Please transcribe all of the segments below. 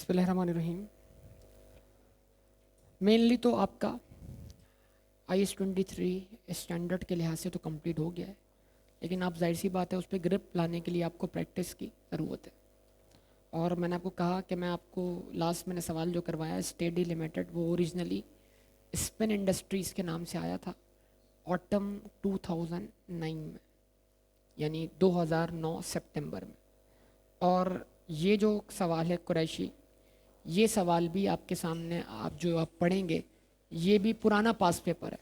बिस्मिल्लाहिर्रहमानिर्रहीम। मेनली तो आपका IS-23 स्टैंडर्ड के लिहाज से तो कंप्लीट हो गया है, लेकिन आप जाहिर सी बात है उस पर ग्रिप लाने के लिए आपको प्रैक्टिस की ज़रूरत है। और मैंने आपको कहा कि मैं आपको लास्ट मैंने सवाल जो करवाया स्टेडी लिमिटेड, वो ओरिजिनली स्पिन इंडस्ट्रीज़ के नाम से आया था ऑटम 2009 में, यानी 2009 सितंबर में। और ये जो सवाल है कुरैशी, ये सवाल भी आपके सामने आप पढ़ेंगे, ये भी पुराना पास पेपर है।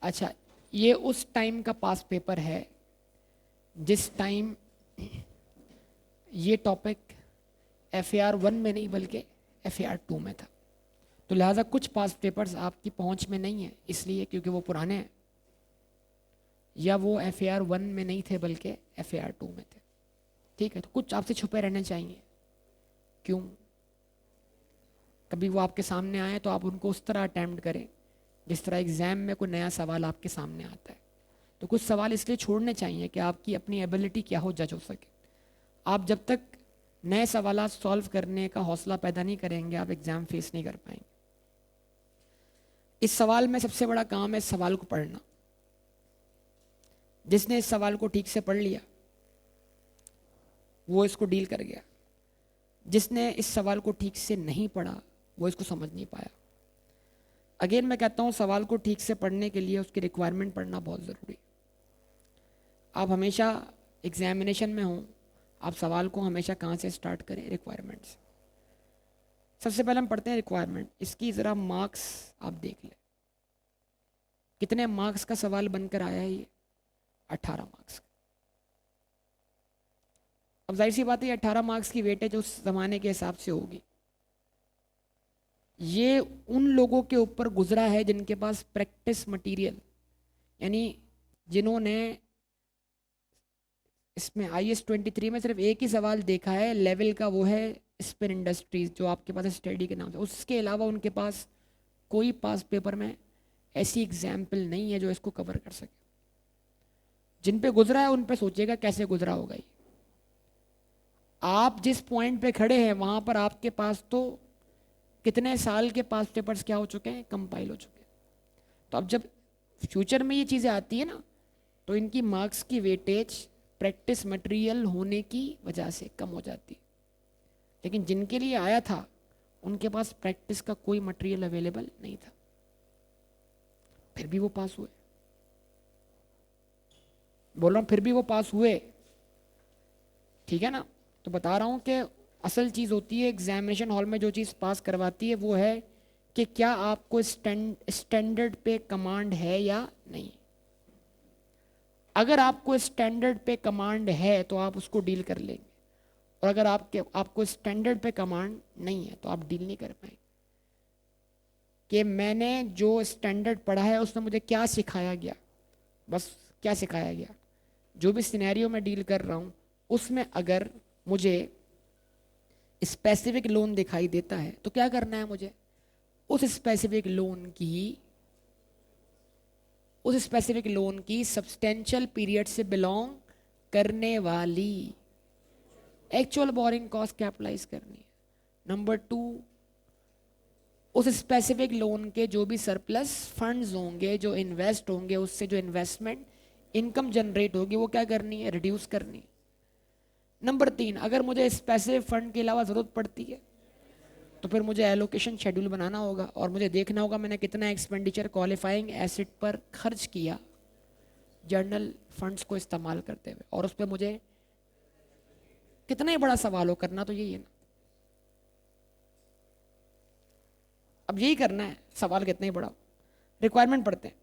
अच्छा, ये उस टाइम का पास पेपर है जिस टाइम ये टॉपिक FAR 1 में नहीं बल्कि FAR 2 में था। तो लिहाजा कुछ पास पेपर्स आपकी पहुंच में नहीं है, इसलिए क्योंकि वो पुराने हैं, या वो FAR 1 में नहीं थे बल्कि FAR 2 में थे। ठीक है, तो कुछ आपसे छुपे रहने चाहिए। क्यों? कभी वो आपके सामने आए तो आप उनको उस तरह अटैम्प्ट करें जिस तरह एग्ज़ाम में कोई नया सवाल आपके सामने आता है। तो कुछ सवाल इसलिए छोड़ने चाहिए कि आपकी अपनी एबिलिटी क्या हो जज हो सके। आप जब तक नए सवाल सॉल्व करने का हौसला पैदा नहीं करेंगे, आप एग्ज़ाम फेस नहीं कर पाएंगे। इस सवाल में सबसे बड़ा काम है इस सवाल को पढ़ना। जिसने इस सवाल को ठीक से पढ़ लिया वो इसको डील कर गया, जिसने इस सवाल को ठीक से नहीं पढ़ा वो इसको समझ नहीं पाया। अगेन मैं कहता हूँ, सवाल को ठीक से पढ़ने के लिए उसकी रिक्वायरमेंट पढ़ना बहुत ज़रूरी। आप हमेशा एग्जामिनेशन में हों, आप सवाल को हमेशा कहाँ से स्टार्ट करें? रिक्वायरमेंट से। सबसे पहले हम पढ़ते हैं रिक्वायरमेंट। इसकी ज़रा मार्क्स आप देख लें, कितने मार्क्स का सवाल बनकर आया है ये? 18 मार्क्स। अब जाहिर सी बात है 18 मार्क्स की वेटेज उस ज़माने के हिसाब से होगी। ये उन लोगों के ऊपर गुजरा है जिनके पास प्रैक्टिस मटेरियल, यानी जिन्होंने इसमें IS-23 में सिर्फ एक ही सवाल देखा है लेवल का, वो है स्पिन इंडस्ट्रीज जो आपके पास स्टडी के नाम से। उसके अलावा उनके पास कोई पास पेपर में ऐसी एग्जाम्पल नहीं है जो इसको कवर कर सके। जिन पे गुजरा है उन पे सोचिएगा कैसे गुजरा होगा ये। आप जिस पॉइंट पे खड़े हैं वहां पर आपके पास तो कितने साल के पास पेपर्स क्या हो चुके हैं? कंपाइल हो चुके हैं। तो अब जब फ्यूचर में ये चीज़ें आती है ना, तो इनकी मार्क्स की वेटेज प्रैक्टिस मटेरियल होने की वजह से कम हो जाती है। लेकिन जिनके लिए आया था उनके पास प्रैक्टिस का कोई मटेरियल अवेलेबल नहीं था, फिर भी वो पास हुए। बोल रहा हूँ फिर भी वो पास हुए। ठीक है ना? तो बता रहा हूँ कि असल चीज़ होती है एग्जामिनेशन हॉल में जो चीज़ पास करवाती है वो है कि क्या आपको स्टैंडर्ड पे कमांड है या नहीं। अगर आपको स्टैंडर्ड पे कमांड है तो आप उसको डील कर लेंगे, और अगर आपको स्टैंडर्ड पे कमांड नहीं है तो आप डील नहीं कर पाएंगे। कि मैंने जो स्टैंडर्ड पढ़ा है उसमें मुझे क्या सिखाया गया, बस क्या सिखाया गया। जो भी सिनेरियो में डील कर रहा हूँ उसमें अगर मुझे स्पेसिफिक लोन दिखाई देता है तो क्या करना है मुझे? उस स्पेसिफिक लोन की सब्सटेंशियल पीरियड से बिलोंग करने वाली एक्चुअल बोरिंग कॉस्ट कैपिटलाइज करनी है। नंबर 2, उस स्पेसिफिक लोन के जो भी सरप्लस फंड्स होंगे, जो इन्वेस्ट होंगे, उससे जो इन्वेस्टमेंट इनकम जनरेट होगी वो क्या करनी है? रिड्यूस करनी है। नंबर 3, अगर मुझे स्पेसिफिक फंड के अलावा ज़रूरत पड़ती है तो फिर मुझे एलोकेशन शेड्यूल बनाना होगा और मुझे देखना होगा मैंने कितना एक्सपेंडिचर क्वालिफाइंग एसेट पर खर्च किया जर्नल फंड्स को इस्तेमाल करते हुए, और उस पर मुझे कितना ही बड़ा सवाल हो, करना तो यही है ना। अब यही करना है, सवाल कितना ही बड़ा हो। रिक्वायरमेंट पढ़ते हैं।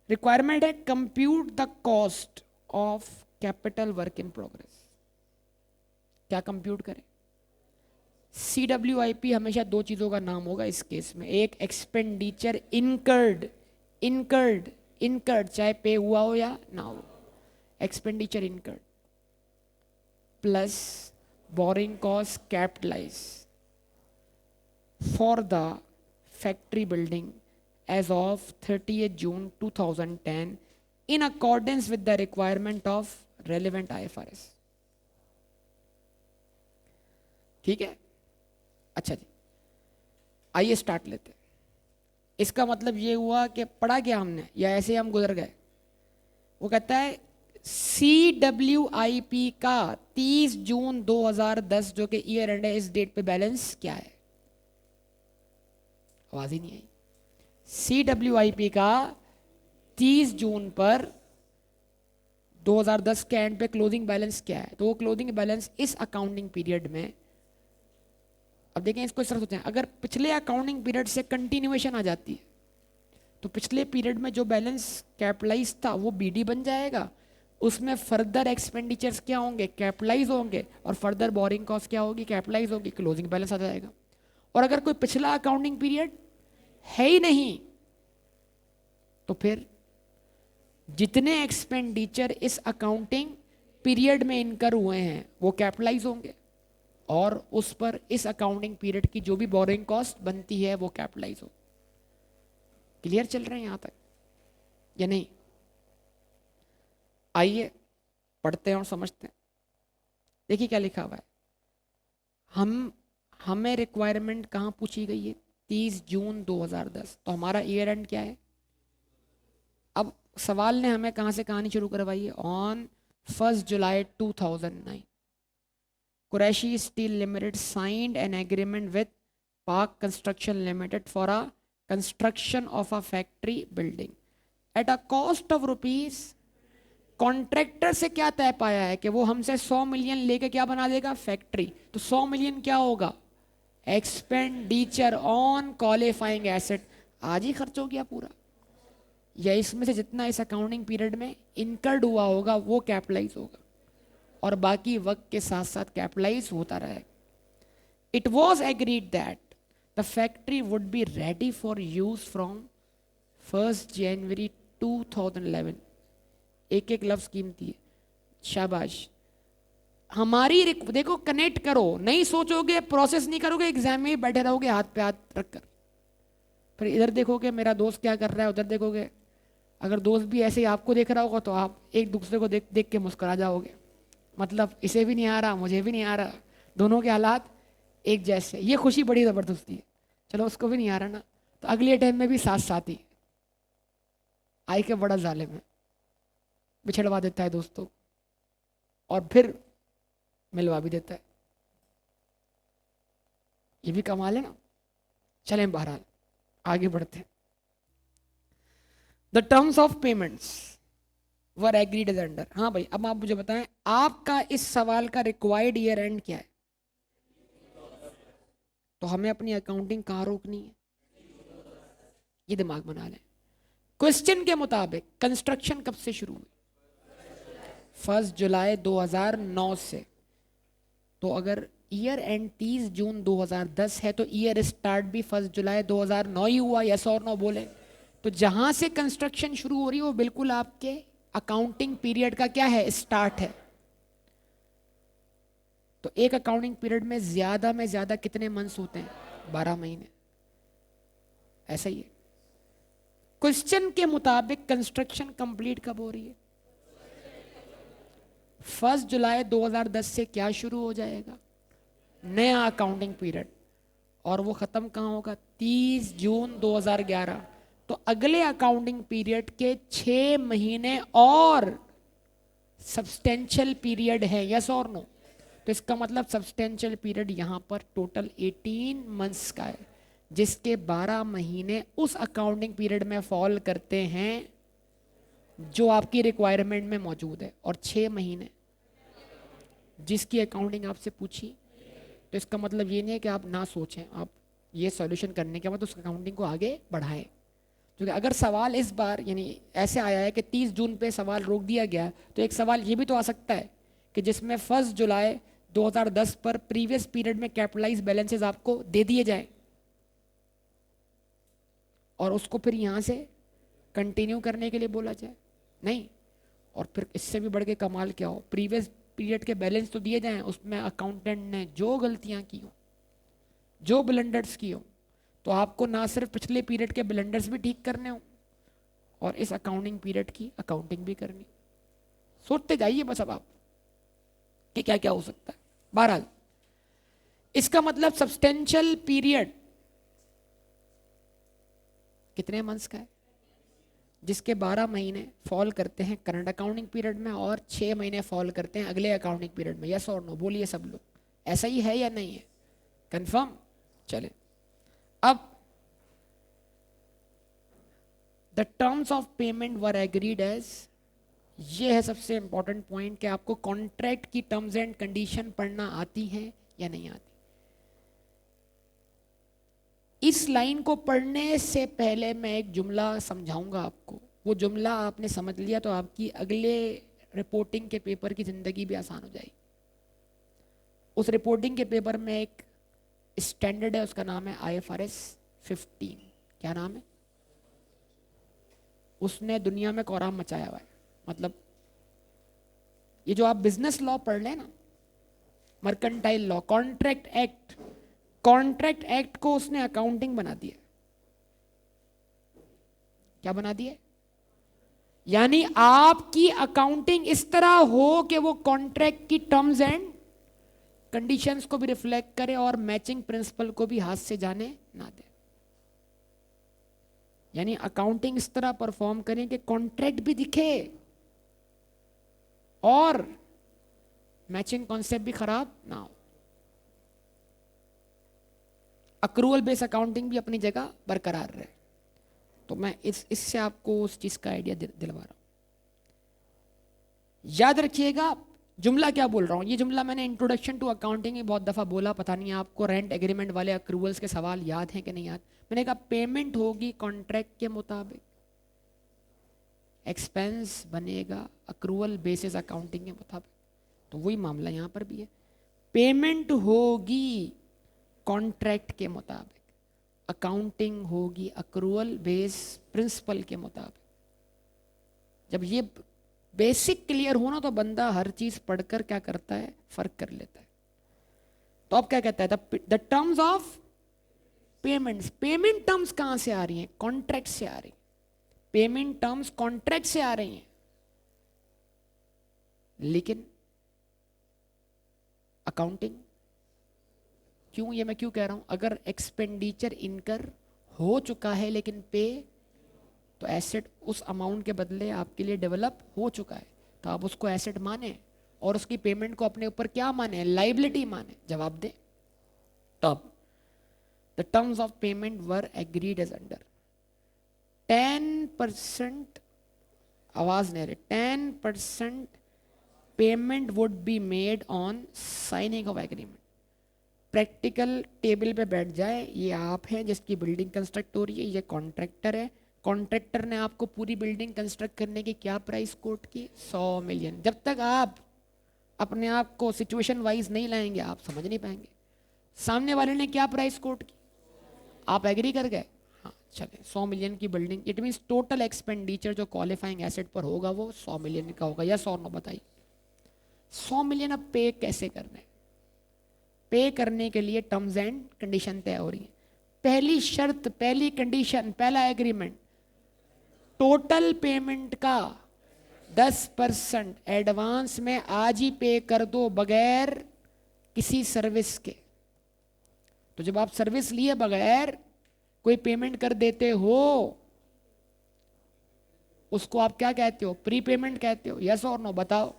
रिक्वायरमेंट है compute the cost of capital work in progress. क्या कंप्यूट करें? CWIP हमेशा दो चीजों का नाम होगा इस केस में। एक एक्सपेंडिचर इनकर्ड चाहे पे हुआ हो या ना हो, expenditure incurred plus boring cost capitalise for the factory building as of 30th June 2010 in accordance with the requirement of relevant IFRS। ठीक है? अच्छा जी, आइए स्टार्ट लेते हैं। इसका मतलब ये हुआ कि पढ़ा क्या हमने या ऐसे हम गुजर गए? वो कहता है CWIP का 30 जून 2010 जो कि ईयर एंड है, इस डेट पे बैलेंस क्या है? आवाज ही नहीं आई। CWIP का 30 जून पर 2010 के एंड पे क्लोजिंग बैलेंस क्या है? तो वो क्लोजिंग बैलेंस इस अकाउंटिंग पीरियड में, अब देखें इसको इस तरह सोचें, अगर पिछले अकाउंटिंग पीरियड से कंटिन्यूएशन आ जाती है तो पिछले पीरियड में जो बैलेंस कैपिटलाइज था वो BD बन जाएगा, उसमें फर्दर एक्सपेंडिचर्स क्या होंगे? कैपिटलाइज होंगे, और फर्दर बोरिंग कॉस्ट क्या होगी? कैपिटलाइज होगी, क्लोजिंग बैलेंस आ जाएगा। और अगर कोई पिछला अकाउंटिंग पीरियड है ही नहीं तो फिर जितने एक्सपेंडिचर इस अकाउंटिंग पीरियड में इनकर हुए हैं वो कैपिटलाइज होंगे, और उस पर इस अकाउंटिंग पीरियड की जो भी बोरिंग कॉस्ट बनती है वो कैपिटलाइज हो। क्लियर चल रहे हैं यहां तक या नहीं? आइए पढ़ते हैं और समझते हैं। देखिए क्या लिखा हुआ है। हमें रिक्वायरमेंट कहाँ पूछी गई है? 30 जून 2010। तो हमारा ईयर एंड क्या है? अब सवाल ने हमें कहाँ से कहानी शुरू करवाई है? On 1 July 2009 Qureshi steel limited signed an agreement with park construction limited for a construction of a factory building at a cost of rupees. Contractor से क्या तय पाया है कि वो हमसे 100 मिलियन लेके क्या बना देगा? फैक्ट्री। तो 100 मिलियन क्या होगा? Expenditure on qualifying asset. आज ही खर्च हो गया पूरा, या इसमें से जितना इस अकाउंटिंग पीरियड में इनकर्ड हुआ होगा वो कैपिटलाइज होगा, और बाकी वक्त के साथ साथ कैपिटलाइज होता रहेगा। It was agreed that the factory would be ready for use from 1 जनवरी 2011। एक एक लफ्ज कीमती है, शाबाश। हमारी देखो, कनेक्ट करो, नहीं सोचोगे, प्रोसेस नहीं करोगे, एग्जाम में ही बैठे रहोगे हाथ पे हाथ रखकर, फिर इधर देखोगे मेरा दोस्त क्या कर रहा है, उधर देखोगे। अगर दोस्त भी ऐसे ही आपको देख रहा होगा तो आप एक दूसरे को देख देख के मुस्कुरा जाओगे, मतलब इसे भी नहीं आ रहा, मुझे भी नहीं आ रहा, दोनों के हालात एक जैसे। ये खुशी बड़ी ज़बरदस्ती है। चलो उसको भी नहीं आ रहा ना, तो अगले टाइम में भी साथ साथ ही आई के बड़ा जालिम है, बिछड़वा देता है दोस्तों और फिर मिलवा भी देता है। ये भी कमाल है ना। चलें बहरहाल आगे बढ़ते हैं। The terms of payments were agreed as under. हाँ भाई, अब आप मुझे बताएं आपका इस सवाल का रिक्वायर्ड ईयर एंड क्या है? तो हमें अपनी अकाउंटिंग कहाँ रोकनी है? ये दिमाग बना लें। क्वेश्चन के मुताबिक कंस्ट्रक्शन कब से शुरू हुई? 1 जुलाई 2009 से। तो अगर ईयर एंड 30 जून 2010 है तो ईयर स्टार्ट भी 1 जुलाई 2009 ही हुआ, यस और नो बोले। तो जहां से कंस्ट्रक्शन शुरू हो रही है वो बिल्कुल आपके अकाउंटिंग पीरियड का क्या है? स्टार्ट है। तो एक अकाउंटिंग पीरियड में ज्यादा कितने मंथ्स होते हैं? 12 महीने। ऐसा ही है। क्वेश्चन के मुताबिक कंस्ट्रक्शन कंप्लीट कब हो रही है? 1 जुलाई 2010 से क्या शुरू हो जाएगा? नया अकाउंटिंग पीरियड, और वो खत्म कहाँ होगा? 30 जून 2011। तो अगले अकाउंटिंग पीरियड के 6 महीने और सब्सटेंशियल पीरियड है, यस और नो? तो इसका मतलब सब्सटेंशियल पीरियड यहाँ पर टोटल 18 मंथ्स का है, जिसके 12 महीने उस अकाउंटिंग पीरियड में फॉल करते हैं जो आपकी रिक्वायरमेंट में मौजूद है, और 6 महीने जिसकी अकाउंटिंग आपसे पूछी। तो इसका मतलब ये नहीं है कि आप ना सोचें, आप ये सॉल्यूशन करने के बाद उस अकाउंटिंग को आगे बढ़ाएं। क्योंकि अगर सवाल इस बार यानी ऐसे आया है कि 30 जून पे सवाल रोक दिया गया, तो एक सवाल ये भी तो आ सकता है कि जिसमें 1 जुलाई 2010 पर प्रीवियस पीरियड में कैपिटलाइज बैलेंसेस आपको दे दिए जाए और उसको फिर यहाँ से कंटिन्यू करने के लिए बोला जाए। नहीं, और फिर इससे भी बढ़ के कमाल क्या हो, प्रीवियस पीरियड के बैलेंस तो दिए जाएं, उसमें अकाउंटेंट ने जो गलतियां की हो, जो ब्लंडर्स की हो, तो आपको ना सिर्फ पिछले पीरियड के ब्लंडर्स भी ठीक करने हो और इस अकाउंटिंग पीरियड की अकाउंटिंग भी करनी। सोचते जाइए बस अब आप कि क्या क्या हो सकता है। बहरहाल इसका मतलब सब्सटेंशियल पीरियड कितने मंथ्स का है, जिसके 12 महीने फॉल करते हैं करंट अकाउंटिंग पीरियड में और 6 महीने फॉल करते हैं अगले अकाउंटिंग पीरियड में। यस और नो बोलिए सब लोग, ऐसा ही है या नहीं है? कंफर्म? चले, अब the terms of payment were agreed as, ये है सबसे इंपॉर्टेंट पॉइंट कि आपको कॉन्ट्रैक्ट की टर्म्स एंड कंडीशन पढ़ना आती है या नहीं आती। इस लाइन को पढ़ने से पहले मैं एक जुमला समझाऊंगा आपको, वो जुमला आपने समझ लिया तो आपकी अगले रिपोर्टिंग के पेपर की जिंदगी भी आसान हो जाएगी। उस रिपोर्टिंग के पेपर में एक स्टैंडर्ड है, उसका नाम है IFRS 15। क्या नाम है? उसने दुनिया में कोहराम मचाया हुआ है। मतलब ये जो आप बिजनेस लॉ पढ़ लें ना, mercantile law, contract act, contract act को उसने अकाउंटिंग बना दिया। क्या बना दिया? यानी आपकी अकाउंटिंग इस तरह हो कि वो कॉन्ट्रैक्ट की टर्म्स एंड कंडीशंस को भी रिफ्लेक्ट करे और मैचिंग प्रिंसिपल को भी हाथ से जाने ना दे। यानी अकाउंटिंग इस तरह परफॉर्म करें कि कॉन्ट्रैक्ट भी दिखे और मैचिंग कॉन्सेप्ट भी खराब ना हो। अक्रूवल बेस अकाउंटिंग भी अपनी जगह बरकरार रहे। तो मैं इससे आपको उस चीज का आइडिया दिलवा रहा हूं। याद रखिएगा जुमला क्या बोल रहा हूं। ये जुमला मैंने इंट्रोडक्शन टू अकाउंटिंग में बहुत दफा बोला, पता नहीं आपको रेंट एग्रीमेंट वाले अक्रूवल्स के सवाल याद हैं कि नहीं याद। मैंने कहा पेमेंट होगी कॉन्ट्रैक्ट के मुताबिक, एक्सपेंस बनेगा अक्रूवल बेसिस अकाउंटिंग के मुताबिक। तो वही मामला यहां पर भी है, पेमेंट होगी कॉन्ट्रैक्ट के मुताबिक, अकाउंटिंग होगी अक्रूवल बेस प्रिंसिपल के मुताबिक। जब ये बेसिक क्लियर हो ना तो बंदा हर चीज पढ़कर क्या करता है, फर्क कर लेता है। तो अब क्या कहता है, the terms of payments, payment terms कहां से आ रही हैं? कॉन्ट्रैक्ट से आ रही हैं। पेमेंट टर्म्स कॉन्ट्रैक्ट से आ रही हैं, लेकिन अकाउंटिंग क्यों? ये मैं क्यों कह रहा हूं, अगर एक्सपेंडिचर इनकर हो चुका है लेकिन पे, तो एसेट उस अमाउंट के बदले आपके लिए डेवलप हो चुका है, तो आप उसको एसेट माने और उसकी पेमेंट को अपने ऊपर क्या माने, लाइबिलिटी माने। जवाब दे। तब the terms of payment were agreed as under 10%, आवाज नहीं रही, 10% payment would be made on signing of agreement. Practical table पे बैठ जाए, ये आप हैं जिसकी बिल्डिंग कंस्ट्रक्ट हो रही है, ये कॉन्ट्रैक्टर है, कॉन्ट्रैक्टर ने आपको पूरी बिल्डिंग कंस्ट्रक्ट करने की क्या प्राइस कोट की, 100 मिलियन। जब तक आप अपने आप को सिचुएशन वाइज नहीं लाएंगे आप समझ नहीं पाएंगे। सामने वाले ने क्या प्राइस कोट की, आप एग्री कर गए, हाँ चले 100 मिलियन की building, it means total expenditure जो क्वालिफाइंग एसेट पर होगा वो 100 मिलियन का होगा। यस और नो बताइए। 100 मिलियन अब पे कैसे करने? पे करने के लिए टर्म्स एंड कंडीशन तय हो रही है। पहली शर्त, पहली कंडीशन, पहला एग्रीमेंट, टोटल पेमेंट का 10% एडवांस में आज ही पे कर दो बगैर किसी सर्विस के। तो जब आप सर्विस लिए बगैर कोई पेमेंट कर देते हो उसको आप क्या कहते हो, प्री पेमेंट कहते हो। यस और नो बताओ।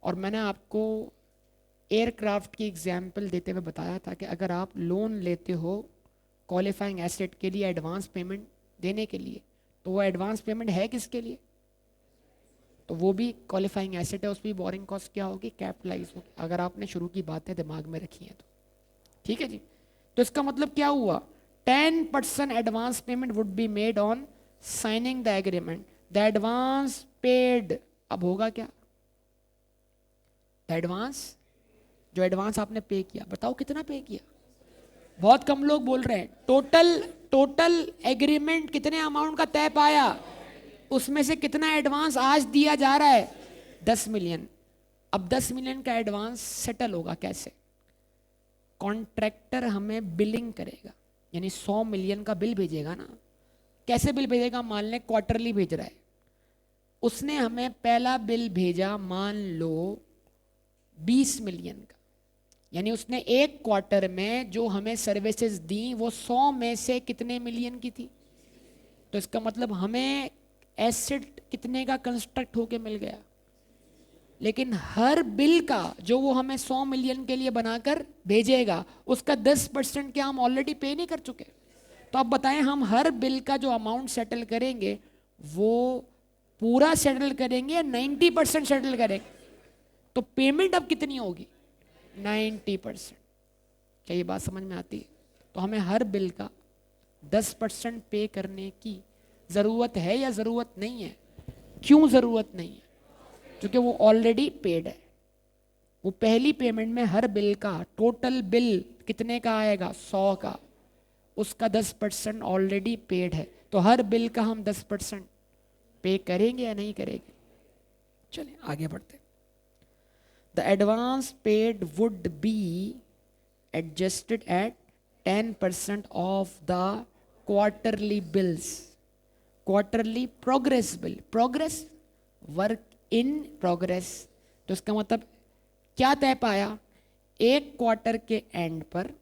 और मैंने आपको एयरक्राफ्ट की एग्जाम्पल देते हुए बताया था कि अगर आप लोन लेते हो क्वालिफाइंग एसेट के लिए एडवांस पेमेंट देने के लिए, तो वो एडवांस पेमेंट है किसके लिए, तो वो भी क्वालिफाइंग एसेट है, उस पर बोरिंग कॉस्ट क्या होगी, कैपिटलाइज होगी। अगर आपने शुरू की बातें दिमाग में रखी हैं तो ठीक है जी। तो इसका मतलब क्या हुआ, 10% advance payment would be made on signing the agreement, the advance paid. अब होगा क्या, एडवांस, जो एडवांस आपने पे किया, बताओ कितना पे किया, बहुत कम लोग बोल रहे हैं। टोटल एग्रीमेंट कितने अमाउंट का तय पाया, उसमें से कितना एडवांस आज दिया जा रहा है, 10 मिलियन। अब 10 मिलियन का एडवांस सेटल होगा कैसे, कॉन्ट्रैक्टर हमें बिलिंग करेगा, यानी 100 मिलियन का बिल भेजेगा ना। कैसे बिल भेजेगा, मान लें क्वार्टरली भेज रहा है, उसने हमें पहला बिल भेजा मान लो 20 मिलियन का। यानी उसने एक क्वार्टर में जो हमें सर्विसेज दी वो 100 में से कितने मिलियन की थी। तो इसका मतलब हमें एसेट कितने का कंस्ट्रक्ट होके मिल गया। लेकिन हर बिल का जो वो हमें 100 मिलियन के लिए बनाकर भेजेगा उसका 10% क्या हम ऑलरेडी पे नहीं कर चुके। तो अब बताएं हम हर बिल का जो अमाउंट सेटल करेंगे वो पूरा सेटल करेंगे या 90% सेटल करेंगे। तो पेमेंट अब कितनी होगी 90%। क्या ये बात समझ में आती है। तो हमें हर बिल का 10% पे करने की ज़रूरत है या ज़रूरत नहीं है। क्यों ज़रूरत नहीं है क्योंकि वो ऑलरेडी पेड है। वो पहली पेमेंट में हर बिल का टोटल बिल कितने का आएगा 100 का, उसका 10% ऑलरेडी पेड है। तो हर बिल का हम 10% पे करेंगे या नहीं करेंगे। चलिए आगे बढ़ते। The advance paid would be adjusted at 10% of the quarterly bills. Quarterly progress bill, progress work in progress. तो इसका मतलब क्या तय पाया, एक क्वार्टर के एंड पर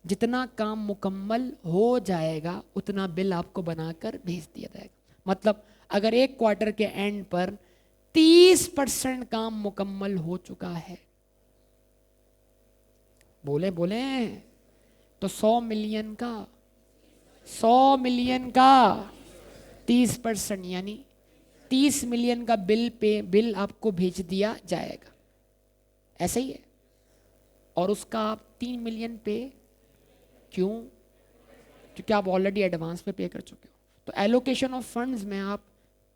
जितना काम मुकम्मल हो जाएगा उतना बिल आपको बनाकर भेज दिया जाएगा। मतलब अगर एक क्वार्टर के एंड पर 30% काम मुकम्मल हो चुका है, बोले बोले तो 100 मिलियन का 30% यानी 30 मिलियन का बिल आपको भेज दिया जाएगा। ऐसा ही है। और उसका आप 3 मिलियन पे क्यों, क्योंकि आप ऑलरेडी एडवांस में पे कर चुके हो। तो एलोकेशन ऑफ फंड्स में आप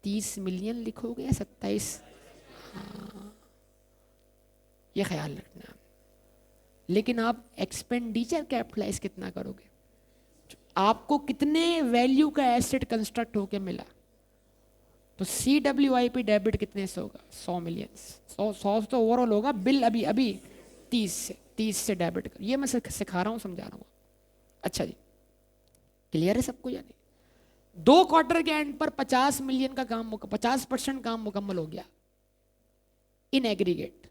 30 मिलियन लिखोगे या 27। हाँ, ये ख्याल रखना। लेकिन आप एक्सपेंडिचर कैपिटलाइज कितना करोगे, आपको कितने वैल्यू का एसेट कंस्ट्रक्ट होके मिला। तो CWIP डेबिट कितने से होगा 100 मिलियन। 100 तो ओवरऑल होगा, बिल अभी 30 से डेबिट कर। ये मैं सिखा रहा हूँ, समझा रहा हूँ। अच्छा जी, क्लियर है सबको। यानी 2 क्वार्टर के एंड पर 50 मिलियन का काम 50% काम मुकम्मल हो गया इन एग्रीगेट।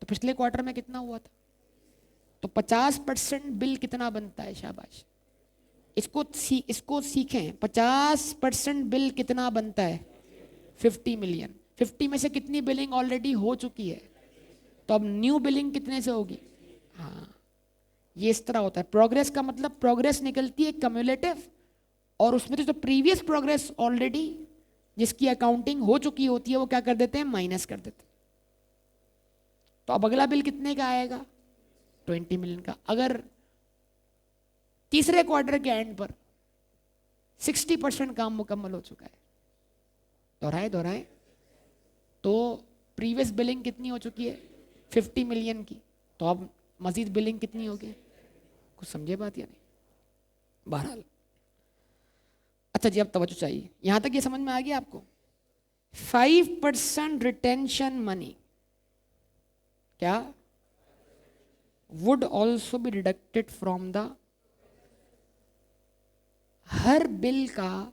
तो पिछले क्वार्टर में कितना हुआ था। तो 50% बिल कितना बनता है, शाबाश। इसको सीखें। 50% बिल कितना बनता है 50 मिलियन। 50 में से कितनी बिलिंग ऑलरेडी हो चुकी है, तो अब न्यू बिलिंग कितने से होगी। हाँ, ये इस तरह होता है। प्रोग्रेस का मतलब प्रोग्रेस निकलती है कम्युलेटिव, और उसमें तो जो प्रीवियस प्रोग्रेस ऑलरेडी जिसकी अकाउंटिंग हो चुकी होती है वो क्या कर देते हैं, माइनस कर देते हैं। तो अब अगला बिल कितने का आएगा 20 मिलियन का। अगर तीसरे क्वार्टर के एंड पर 60% काम मुकम्मल हो चुका है, दोहराए तो प्रीवियस बिलिंग कितनी हो चुकी है 50 मिलियन की। तो अब मजीद बिलिंग कितनी होगी, कुछ समझे बात या नहीं। बहरहाल अच्छा जी, अब तवज्जो चाहिए। यहां तक ये समझ में आ गया आपको। 5% रिटेंशन मनी क्या would also be deducted from the, her bill का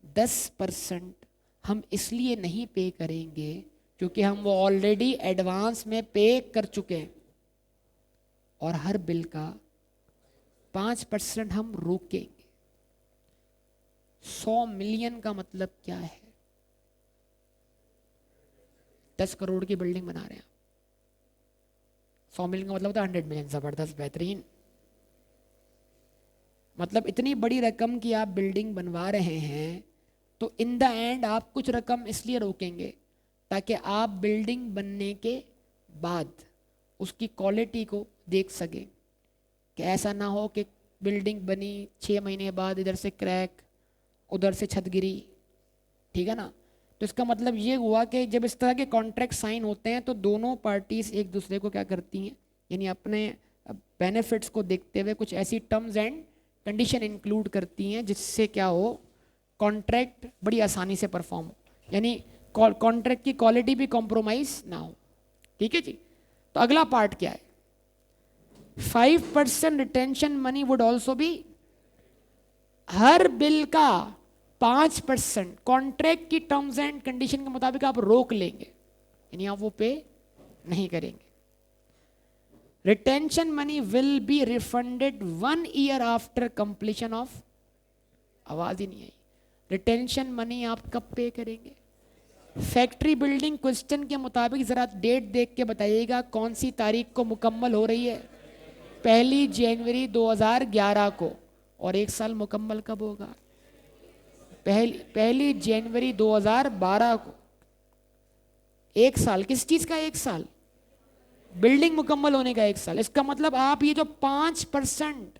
10% हम इसलिए नहीं पे करेंगे क्योंकि हम वो ऑलरेडी एडवांस में पे कर चुके हैं, और हर बिल का 5% हम रोकेंगे। 100 मिलियन का मतलब क्या है, 10 करोड़ की बिल्डिंग बना रहे हैं। 100 मिलियन का मतलब होता है 100 मिलियन। जबरदस्त, बेहतरीन। मतलब इतनी बड़ी रकम की आप बिल्डिंग बनवा रहे हैं, तो इन द एंड आप कुछ रकम इसलिए रोकेंगे ताकि आप बिल्डिंग बनने के बाद उसकी क्वालिटी को देख सकें, कि ऐसा ना हो कि बिल्डिंग बनी 6 महीने बाद इधर से क्रैक, उधर से छत गिरी, ठीक है ना। तो इसका मतलब ये हुआ कि जब इस तरह के कॉन्ट्रैक्ट साइन होते हैं तो दोनों पार्टीज एक दूसरे को क्या करती हैं, यानी अपने बेनिफिट्स को देखते हुए कुछ ऐसी टर्म्स एंड कंडीशन इंक्लूड करती हैं जिससे क्या हो, कॉन्ट्रैक्ट बड़ी आसानी से परफॉर्म हो, यानी कॉन्ट्रैक्ट की क्वालिटी भी कॉम्प्रोमाइज ना हो। ठीक है जी। तो अगला पार्ट क्या है, 5% retention money would also be, her bill का 5% कॉन्ट्रैक्ट की टर्म्स एंड कंडीशन के मुताबिक आप रोक लेंगे, यानी आप वो पे नहीं करेंगे। Retention money will be refunded 1 year after completion of, आवाज ही नहीं आई, रिटेंशन मनी आप कब पे करेंगे? फैक्ट्री बिल्डिंग क्वेश्चन के मुताबिक जरा डेट देख के बताइएगा कौन सी तारीख को मुकम्मल हो रही है? 1 जनवरी 2011 को। और 1 साल मुकम्मल कब होगा? 1 जनवरी 2012 को। 1 साल किस चीज का? 1 साल बिल्डिंग मुकम्मल होने का 1 साल। इसका मतलब आप ये जो 5%,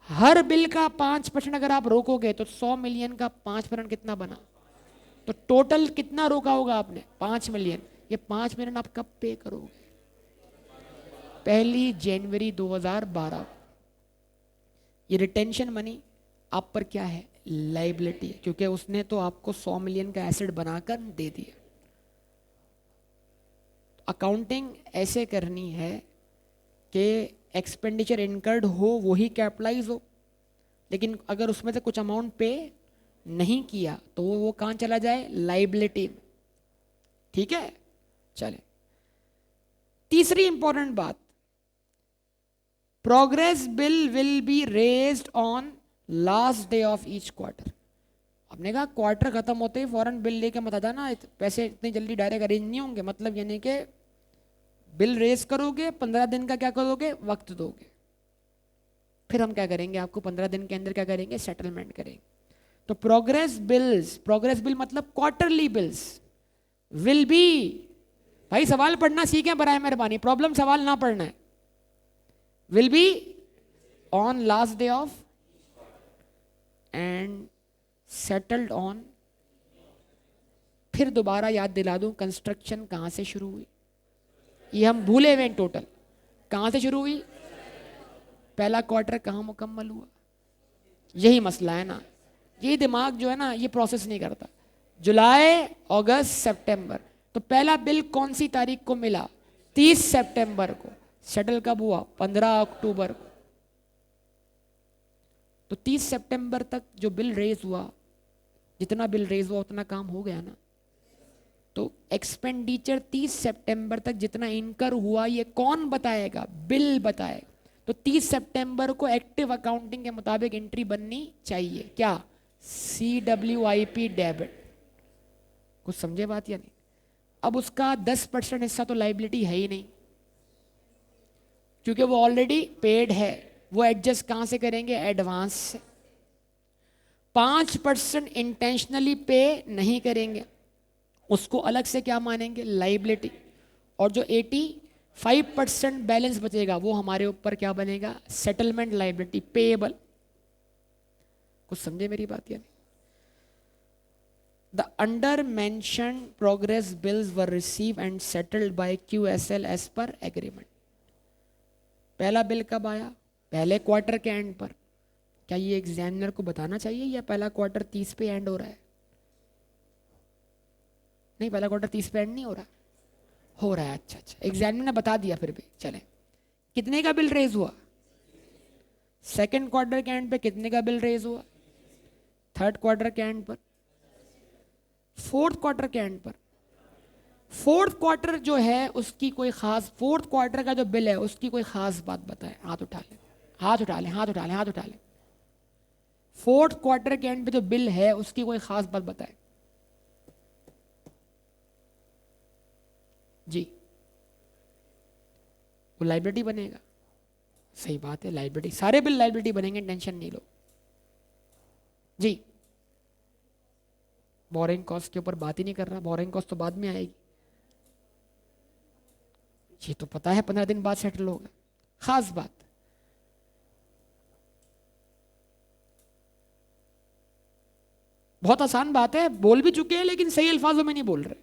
हर बिल का 5% अगर आप रोकोगे तो 100 मिलियन का 5% कितना बना? तो टोटल कितना रोका होगा आपने? 5 मिलियन। ये 5 मिलियन आप कब पे करोगे? 1 जनवरी 2012। ये रिटेंशन मनी आप पर क्या है? लाइबिलिटी है, क्योंकि उसने तो आपको 100 मिलियन का एसेट बनाकर दे दिया। अकाउंटिंग ऐसे करनी है कि एक्सपेंडिचर इनकर्ड हो वही कैपिटलाइज हो, लेकिन अगर उसमें से कुछ अमाउंट पे नहीं किया तो वो कहाँ चला जाए? लाइबिलिटी में। ठीक है, चले तीसरी इंपॉर्टेंट बात, progress bill will be raised on last day of each quarter. आपने कहा क्वार्टर खत्म होते ही फौरन बिल लेके मत आ जाना, पैसे इतनी जल्दी डायरेक्ट अरेंज नहीं होंगे। मतलब यानी कि बिल रेज करोगे, 15 दिन का क्या करोगे? वक्त दोगे। फिर हम क्या करेंगे? आपको 15 दिन के अंदर क्या करेंगे? सेटलमेंट करेंगे। तो प्रोग्रेस बिल मतलब क्वार्टरली बिल्स विल बी, भाई सवाल पढ़ना सीखें बराए मेहरबानी, प्रॉब्लम सवाल ना पढ़ना है। Will be on last day of and settled on. फिर दोबारा याद दिला दूं, कंस्ट्रक्शन कहां से शुरू हुई? ये हम भूले हुए टोटल। कहां से शुरू हुई? पहला क्वार्टर कहां मुकम्मल हुआ? यही मसला है ना, ये दिमाग जो है ना ये प्रोसेस नहीं करता। जुलाई, अगस्त, सितंबर, तो पहला बिल कौन सी तारीख को मिला? 30 सितंबर को। सेटल कब हुआ? 15 अक्टूबर को। तो 30 सितंबर तक जो बिल रेज हुआ, जितना बिल रेज हुआ उतना काम हो गया ना। तो एक्सपेंडिचर 30 सितंबर तक जितना इनकर हुआ ये कौन बताएगा? बिल बताएगा। तो 30 सितंबर को एक्टिव अकाउंटिंग के मुताबिक एंट्री बननी चाहिए, क्या? CWIP debit. कुछ समझे बात या नहीं? अब उसका 10% हिस्सा तो लाइबिलिटी है ही नहीं, क्योंकि वो ऑलरेडी पेड है। वो एडजस्ट कहां से करेंगे? एडवांस से। 5% इंटेंशनली पे नहीं करेंगे, उसको अलग से क्या मानेंगे? लाइबिलिटी। और जो 85% बैलेंस बचेगा वो हमारे ऊपर क्या बनेगा? Settlement liability, payable. कुछ समझे मेरी बात या नहीं? The under mentioned progress bills were received and settled by QSL as per agreement. पहला बिल कब आया? पहले क्वार्टर के एंड पर। क्या ये एग्जामिनर को बताना चाहिए या पहला क्वार्टर 30 पे एंड हो रहा है? नहीं, पहला क्वार्टर 30 पे एंड नहीं हो रहा, हो रहा है। अच्छा अच्छा, एग्जामिनर ने बता दिया फिर भी चले। कितने का बिल रेज हुआ? सेकंड क्वार्टर के एंड पे कितने का बिल रेज हुआ? थर्ड क्वार्टर के एंड पर। फोर्थ क्वार्टर के एंड पर। फोर्थ क्वार्टर जो है उसकी कोई खास, फोर्थ क्वार्टर का जो बिल है उसकी कोई खास बात बताए? हाथ उठा ले, हाथ उठा ले, हाथ उठा ले, हाथ उठा ले। फोर्थ क्वार्टर के एंड पे जो बिल है उसकी कोई खास बात बताए जी। वो लाइबिलिटी बनेगा। सही बात है, लाइबिलिटी, सारे बिल लाइबिलिटी बनेंगे, टेंशन नहीं लो जी। बोरिंग कॉस्ट के ऊपर बात ही नहीं कर रहा, बोरिंग कॉस्ट तो बाद में आएगी। ये तो पता है 15 दिन बाद सेटल होगा। खास बात, बहुत आसान बात है, बोल भी चुके हैं लेकिन सही अल्फाजों में नहीं बोल रहे।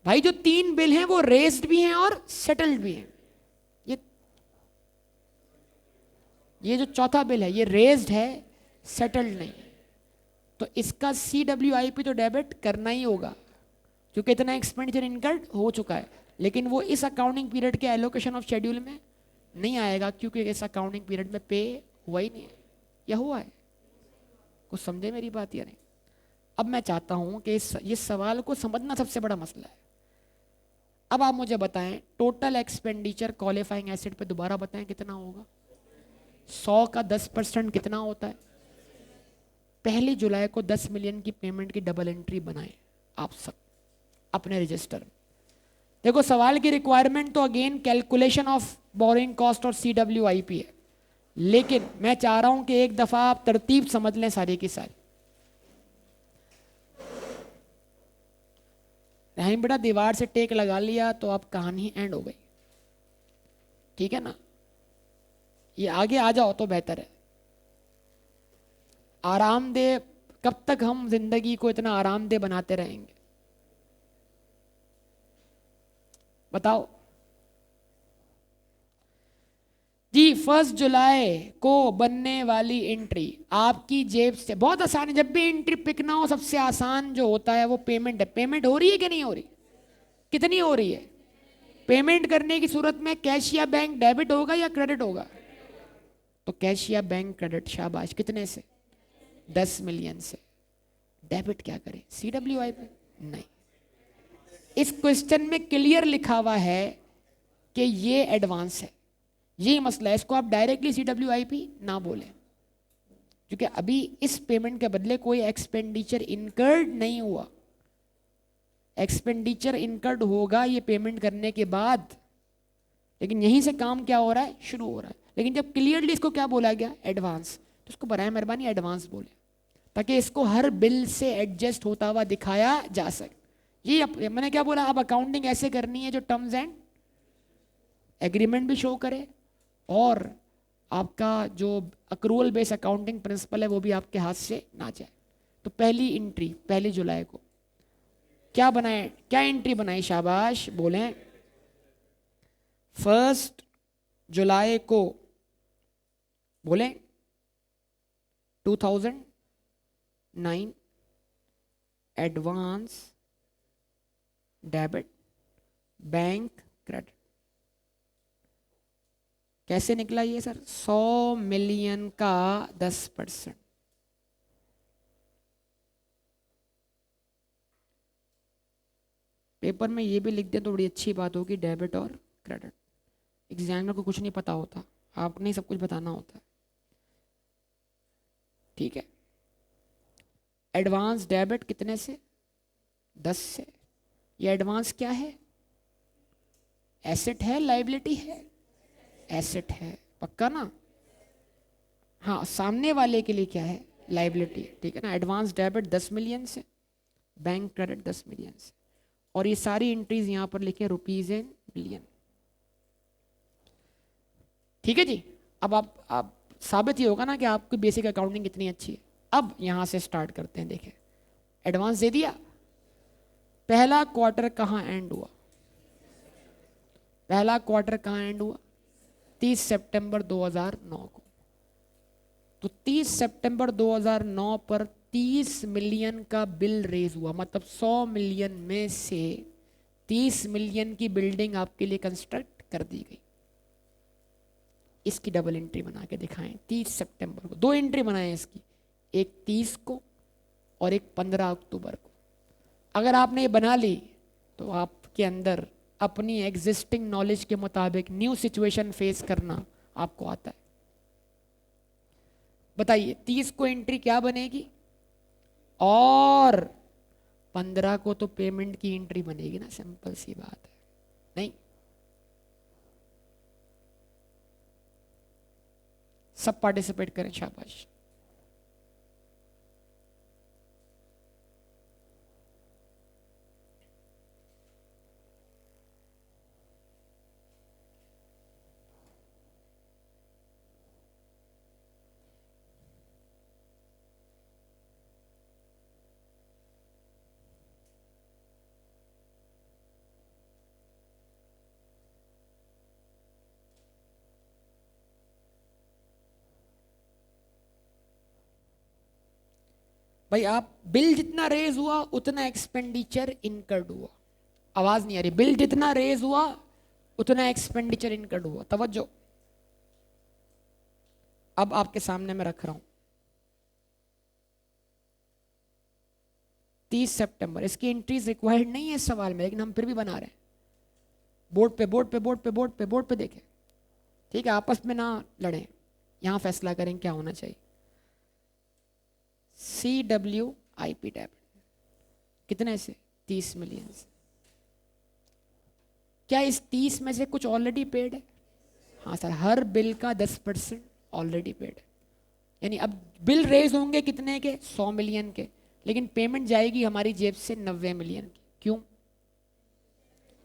भाई जो 3 बिल हैं वो रेस्ड भी हैं और सेटल्ड भी हैं। ये जो चौथा बिल है ये रेस्ड है, सेटल्ड नहीं। तो इसका CWIP तो डेबिट करना ही होगा, क्योंकि इतना एक्सपेंडिचर इनकर्ड हो चुका है। लेकिन वो इस अकाउंटिंग पीरियड के एलोकेशन ऑफ शेड्यूल में नहीं आएगा, क्योंकि इस अकाउंटिंग पीरियड में पे हुआ ही नहीं है, या हुआ है? कुछ समझे मेरी बात या नहीं? अब मैं चाहता हूं कि ये सवाल को समझना सबसे बड़ा मसला है। अब आप मुझे बताएं टोटल एक्सपेंडिचर क्वालिफाइंग एसेट पे दोबारा बताएं कितना होगा। 100 का 10% कितना होता है। 1 जुलाई को 10 मिलियन की पेमेंट की डबल एंट्री बनाएं आप सब अपने रजिस्टर में। देखो सवाल की रिक्वायरमेंट तो again calculation of borrowing cost और CWIP है, लेकिन मैं चाह रहा हूं कि एक दफा आप तरतीब समझ लें सारी की सारी। रहीम बेटा दीवार से टेक लगा लिया तो आप कहानी एंड हो गई, ठीक है ना। ये आगे आ जाओ तो बेहतर है। आरामदेह कब तक हम जिंदगी को इतना आरामदेह बनाते रहेंगे बताओ जी। 1 जुलाई को बनने वाली एंट्री आपकी जेब से बहुत आसान है। जब भी एंट्री पिक ना हो सबसे आसान जो होता है वो पेमेंट है। पेमेंट हो रही है कि नहीं हो रही, कितनी हो रही है। पेमेंट करने की सूरत में कैश या बैंक डेबिट होगा या क्रेडिट होगा, तो कैश या बैंक क्रेडिट। शाबाश, कितने से 10 मिलियन से। डेबिट क्या करें, CWIP नहीं। इस क्वेश्चन में क्लियर लिखा हुआ है कि ये एडवांस है, ये मसला है। इसको आप डायरेक्टली CWIP ना बोलें, क्योंकि अभी इस पेमेंट के बदले कोई एक्सपेंडिचर इनकर्ड नहीं हुआ। एक्सपेंडिचर इनकर्ड होगा ये पेमेंट करने के बाद, लेकिन यहीं से काम क्या हो रहा है, शुरू हो रहा है। लेकिन जब क्लियरली इसको क्या बोला गया, एडवांस, तो इसको बराए मेहरबानी एडवांस बोले, ताकि इसको हर बिल से एडजस्ट होता हुआ दिखाया जा सके। ये मैंने क्या बोला, अब अकाउंटिंग ऐसे करनी है जो टर्म्स एंड एग्रीमेंट भी शो करे और आपका जो अक्रूवल बेस अकाउंटिंग प्रिंसिपल है वो भी आपके हाथ से ना जाए। तो पहली एंट्री 1 जुलाई को क्या बनाए, क्या एंट्री बनाई, शाबाश बोलें। 1 जुलाई को बोलें 2009 एडवांस डेबिट बैंक क्रेडिट। कैसे निकला ये सर, 100 मिलियन का 10%। पेपर में ये भी लिख दें तो बड़ी अच्छी बात होगी, डेबिट और क्रेडिट। एग्जामिनर को कुछ नहीं पता होता, आपने सब कुछ बताना होता है, ठीक है। एडवांस डेबिट कितने से, 10 से। ये एडवांस क्या है, एसेट है लायबिलिटी है, एसेट है, पक्का ना। हाँ, सामने वाले के लिए क्या है, लायबिलिटी, ठीक है ना। एडवांस डेबिट 10 मिलियन से, बैंक क्रेडिट 10 मिलियन से, और ये सारी एंट्रीज यहां पर लिखे रुपीज एंड मिलियन, ठीक है जी। अब आप साबित ही होगा ना कि आपकी बेसिक अकाउंटिंग कितनी अच्छी है। अब यहां से स्टार्ट करते हैं। देखें, एडवांस दे दिया। पहला क्वार्टर कहां एंड हुआ, पहला क्वार्टर कहां एंड हुआ, 30 सितंबर 2009 को। तो 30 सितंबर 2009 पर 30 मिलियन का बिल रेज हुआ, मतलब 100 मिलियन में से 30 मिलियन की बिल्डिंग आपके लिए कंस्ट्रक्ट कर दी गई। इसकी डबल एंट्री बना के दिखाएं 30 सितंबर को। दो एंट्री बनाएं इसकी, एक 30 को और एक 15 अक्टूबर को। अगर आपने ये बना ली तो आपके अंदर अपनी एग्जिस्टिंग नॉलेज के मुताबिक न्यू सिचुएशन फेस करना आपको आता है। बताइए 30 को एंट्री क्या बनेगी, और 15 को तो पेमेंट की एंट्री बनेगी ना, सिंपल सी बात है। नहीं, सब पार्टिसिपेट करें, शाबाश। भाई आप बिल जितना रेज हुआ उतना एक्सपेंडिचर इनकर्ड हुआ। आवाज नहीं आ रही, बिल जितना रेज हुआ उतना एक्सपेंडिचर इनकर्ड हुआ। तवज्जो, अब आपके सामने मैं रख रहा हूं 30 सितंबर। इसकी एंट्रीज रिक्वायर्ड नहीं है इस सवाल में, लेकिन हम फिर भी बना रहे हैं। बोर्ड पे बोर्ड पे बोर्ड पे बोर्ड पे बोर्ड पे देखें, ठीक है, आपस में ना लड़ें, यहाँ फैसला करें क्या होना चाहिए। CWIP टैब कितने से? 30 मिलियन से। क्या इस 30 में से कुछ ऑलरेडी पेड है? हाँ सर, हर बिल का 10% ऑलरेडी पेड है। यानी अब बिल रेज होंगे कितने के? 100 मिलियन के, लेकिन पेमेंट जाएगी हमारी जेब से 90 मिलियन की। क्यों?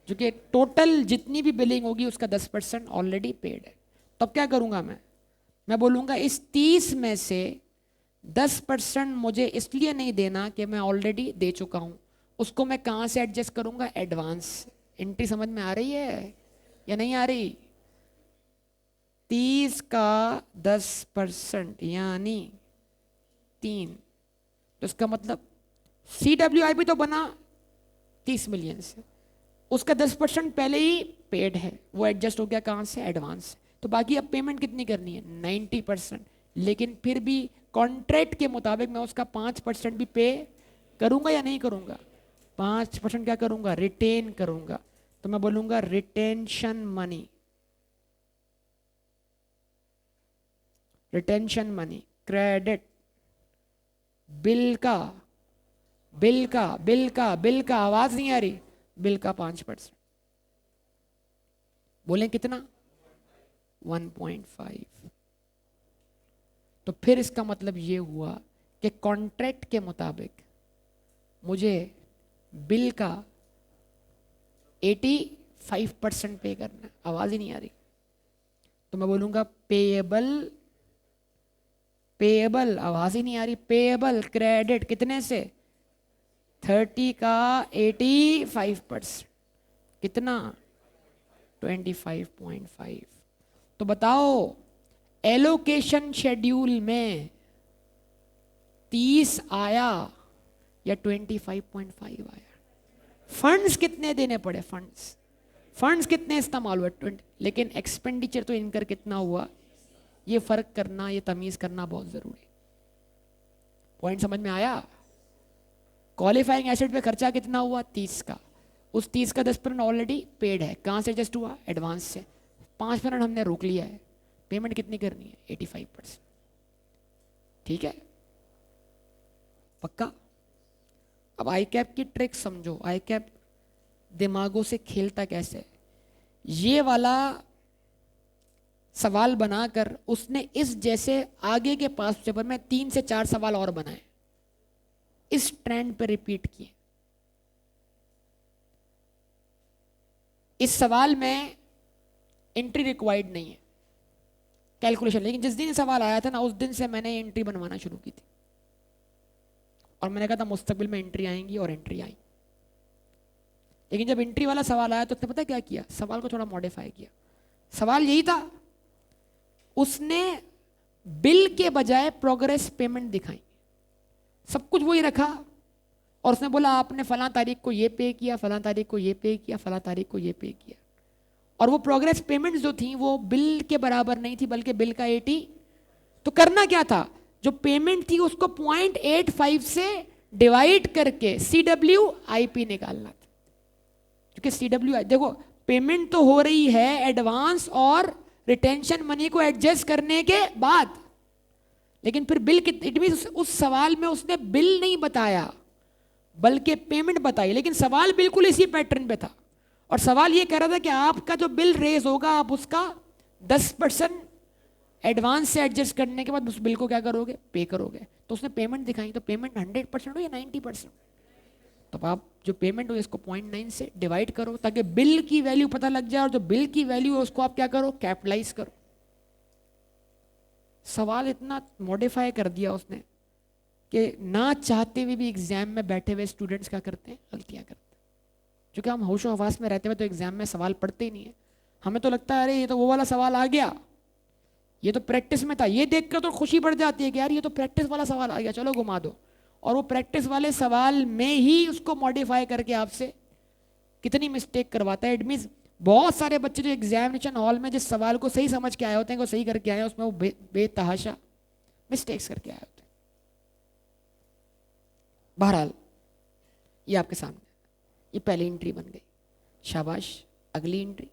क्योंकि टोटल जितनी भी बिलिंग होगी उसका 10% ऑलरेडी पेड है। तब क्या करूंगा मैं बोलूंगा इस 30 में से 10% मुझे इसलिए नहीं देना कि मैं ऑलरेडी दे चुका हूं, उसको मैं कहां से एडजस्ट करूंगा? एडवांस। एंट्री समझ में आ रही है या नहीं आ रही? 30 का 10% यानी 3, तो इसका मतलब CWIP तो बना 30 मिलियन से, उसका 10% पहले ही पेड है, वो एडजस्ट हो गया कहां से? एडवांस। तो बाकी अब पेमेंट कितनी करनी है? 90%। लेकिन फिर भी कॉन्ट्रैक्ट के मुताबिक मैं उसका 5% भी पे करूंगा या नहीं करूंगा? 5% क्या करूंगा? रिटेन करूंगा। तो मैं बोलूंगा retention money, retention money credit bill का, बिल का, बिल का, बिल का, आवाज नहीं आ रही, बिल का 5%। बोलें कितना? 1.5। तो फिर इसका मतलब ये हुआ कि कॉन्ट्रैक्ट के मुताबिक मुझे बिल का 85% पे करना है। आवाज ही नहीं आ रही। तो मैं बोलूंगा पेएबल, पेएबल, आवाज ही नहीं आ रही, पेएबल क्रेडिट कितने से? 30 का 85%, कितना? 25.5। तो बताओ एलोकेशन शेड्यूल में 30 आया या 25.5 आया? फंड्स कितने देने पड़े? फंड्स कितने इस्तेमाल हुए? 20। लेकिन एक्सपेंडिचर तो इनकर कितना हुआ? ये फर्क करना, ये तमीज करना बहुत जरूरी। पॉइंट समझ में आया? क्वालिफाइंग एसेट पे खर्चा कितना हुआ? 30 का। उस 30 का 10% ऑलरेडी पेड है। कहां से एडजस्ट हुआ? एडवांस से। 5% हमने रोक लिया है। पेमेंट कितनी करनी है? 85%। ठीक है, पक्का? अब आई कैप की ट्रिक समझो। आई कैप दिमागों से खेलता कैसे है। ये वाला सवाल बनाकर उसने इस जैसे आगे के पास पेपर में 3 से 4 सवाल और बनाए, इस ट्रेंड पे रिपीट किए। इस सवाल में एंट्री रिक्वायर्ड नहीं है, कैलकुलेशन। लेकिन जिस दिन सवाल आया था ना, उस दिन से मैंने एंट्री बनवाना शुरू की थी, और मैंने कहा था मुस्तकबिल में एंट्री आएंगी, और एंट्री आई। लेकिन जब एंट्री वाला सवाल आया तो उसने पता क्या किया? सवाल को थोड़ा मॉडिफाई किया। सवाल यही था, उसने बिल के बजाय प्रोग्रेस पेमेंट दिखाई। सब कुछ वही रखा, और उसने बोला आपने फलां तारीख को ये पे किया, फलां तारीख को ये पे किया, फलां तारीख को ये पे किया। और वो प्रोग्रेस पेमेंट जो थी वो बिल के बराबर नहीं थी, बल्कि बिल का 80। तो करना क्या था? जो पेमेंट थी उसको 0.85 से डिवाइड करके CWIP निकालना था। क्योंकि CWIP, देखो पेमेंट तो हो रही है एडवांस और रिटेंशन मनी को एडजस्ट करने के बाद, लेकिन फिर बिल कितनी, इट मींस उस सवाल में उसने बिल नहीं बताया बल्कि पेमेंट बताई। लेकिन सवाल बिल्कुल इसी पैटर्न पे था, और सवाल ये कह रहा था कि आपका जो बिल रेज होगा आप उसका 10% एडवांस से एडजस्ट करने के बाद उस बिल को क्या करोगे? पे करोगे। तो उसने पेमेंट दिखाई, तो पेमेंट 100% हो या 90%? तो आप जो पेमेंट हो इसको 0.9 से डिवाइड करो, ताकि बिल की वैल्यू पता लग जाए, और जो बिल की वैल्यू है उसको आप क्या करो? कैपिटलाइज करो। सवाल इतना मॉडिफाई कर दिया उसने कि ना चाहते हुए भी एग्जाम में बैठे हुए स्टूडेंट्स क्या करते हैं? गलतियां करते हैं। क्योंकि हम होशो हवास में रहते हुए तो एग्जाम में सवाल पढ़ते ही नहीं है। हमें तो लगता है अरे ये तो वो वाला सवाल आ गया, ये तो प्रैक्टिस में था। ये देखकर तो खुशी बढ़ जाती है कि यार ये तो प्रैक्टिस वाला सवाल आ गया, चलो घुमा दो। और वो प्रैक्टिस वाले सवाल में ही उसको मॉडिफाई करके आपसे कितनी मिस्टेक करवाता है। इट मीन्स बहुत सारे बच्चे जो एग्जामिनेशन हॉल में जिस सवाल को सही समझ के आए होते हैं, को सही करके आए हैं, उसमें वो बेतहाशा मिस्टेक्स करके आए होते हैं। बहरहाल ये आपके सामने, ये पहली एंट्री बन गई, शाबाश। अगली एंट्री,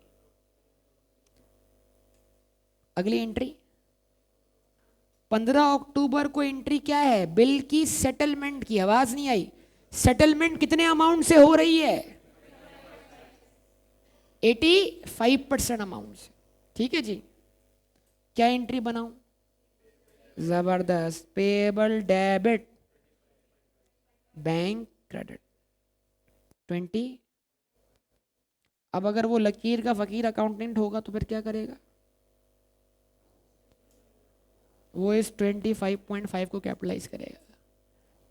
अगली एंट्री 15 अक्टूबर को एंट्री क्या है? बिल की सेटलमेंट की। आवाज नहीं आई। सेटलमेंट कितने अमाउंट से हो रही है? 85% अमाउंट से। ठीक है जी। क्या एंट्री बनाऊं? जबरदस्त, पेबल डेबिट बैंक क्रेडिट 20। अब अगर वो लकीर का फकीर अकाउंटेंट होगा तो फिर क्या करेगा? वो इस 25.5 को कैपिटलाइज करेगा।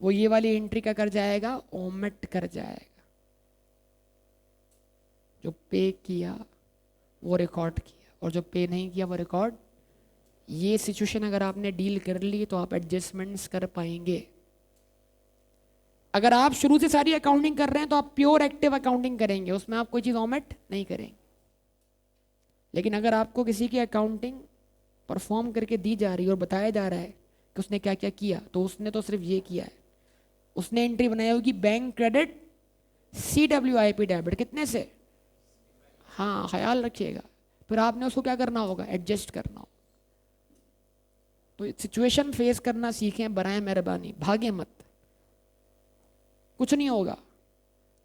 वो ये वाली एंट्री का कर जाएगा, ओमिट कर जाएगा। जो पे किया वो रिकॉर्ड किया, और जो पे नहीं किया वो रिकॉर्ड। ये सिचुएशन अगर आपने डील कर ली तो आप एडजस्टमेंट्स कर पाएंगे। अगर आप शुरू से सारी अकाउंटिंग कर रहे हैं तो आप प्योर एक्टिव अकाउंटिंग करेंगे, उसमें आप कोई चीज़ ओमिट नहीं करेंगे। लेकिन अगर आपको किसी की अकाउंटिंग परफॉर्म करके दी जा रही है और बताया जा रहा है कि उसने क्या क्या किया, तो उसने तो सिर्फ ये किया है। उसने एंट्री बनाई होगी बैंक क्रेडिट CWIP डेबिट, कितने से? हाँ, ख्याल रखिएगा। फिर आपने उसको क्या करना होगा? एडजस्ट करना होगा। तो सिचुएशन फेस करना सीखें, बराए मेहरबानी, भागे मत। कुछ नहीं होगा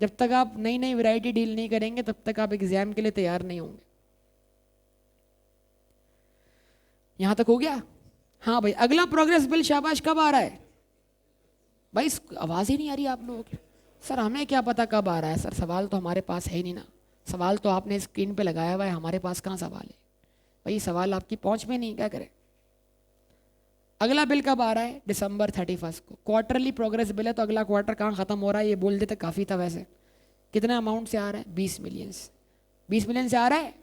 जब तक आप नई नई वैरायटी डील नहीं करेंगे, तब तक आप एग्जाम के लिए तैयार नहीं होंगे। यहां तक हो गया? हाँ भाई, अगला प्रोग्रेस बिल शाबाश कब आ रहा है? भाई आवाज ही नहीं आ रही आप लोगों की। सर हमें क्या पता कब आ रहा है? सर सवाल तो हमारे पास है ही नहीं ना। सवाल तो आपने स्क्रीन पे लगाया हुआ है, हमारे पास कहाँ सवाल है? भाई सवाल आपकी पहुंच में नहीं, क्या करें? अगला बिल कब आ रहा है? दिसंबर 31 को। क्वार्टरली प्रोग्रेस बिल है, तो अगला क्वार्टर कहाँ खत्म हो रहा है ये बोल देते काफ़ी था वैसे। कितने अमाउंट से आ रहा है? 20 मिलियन से। 20 मिलियन से आ रहा है।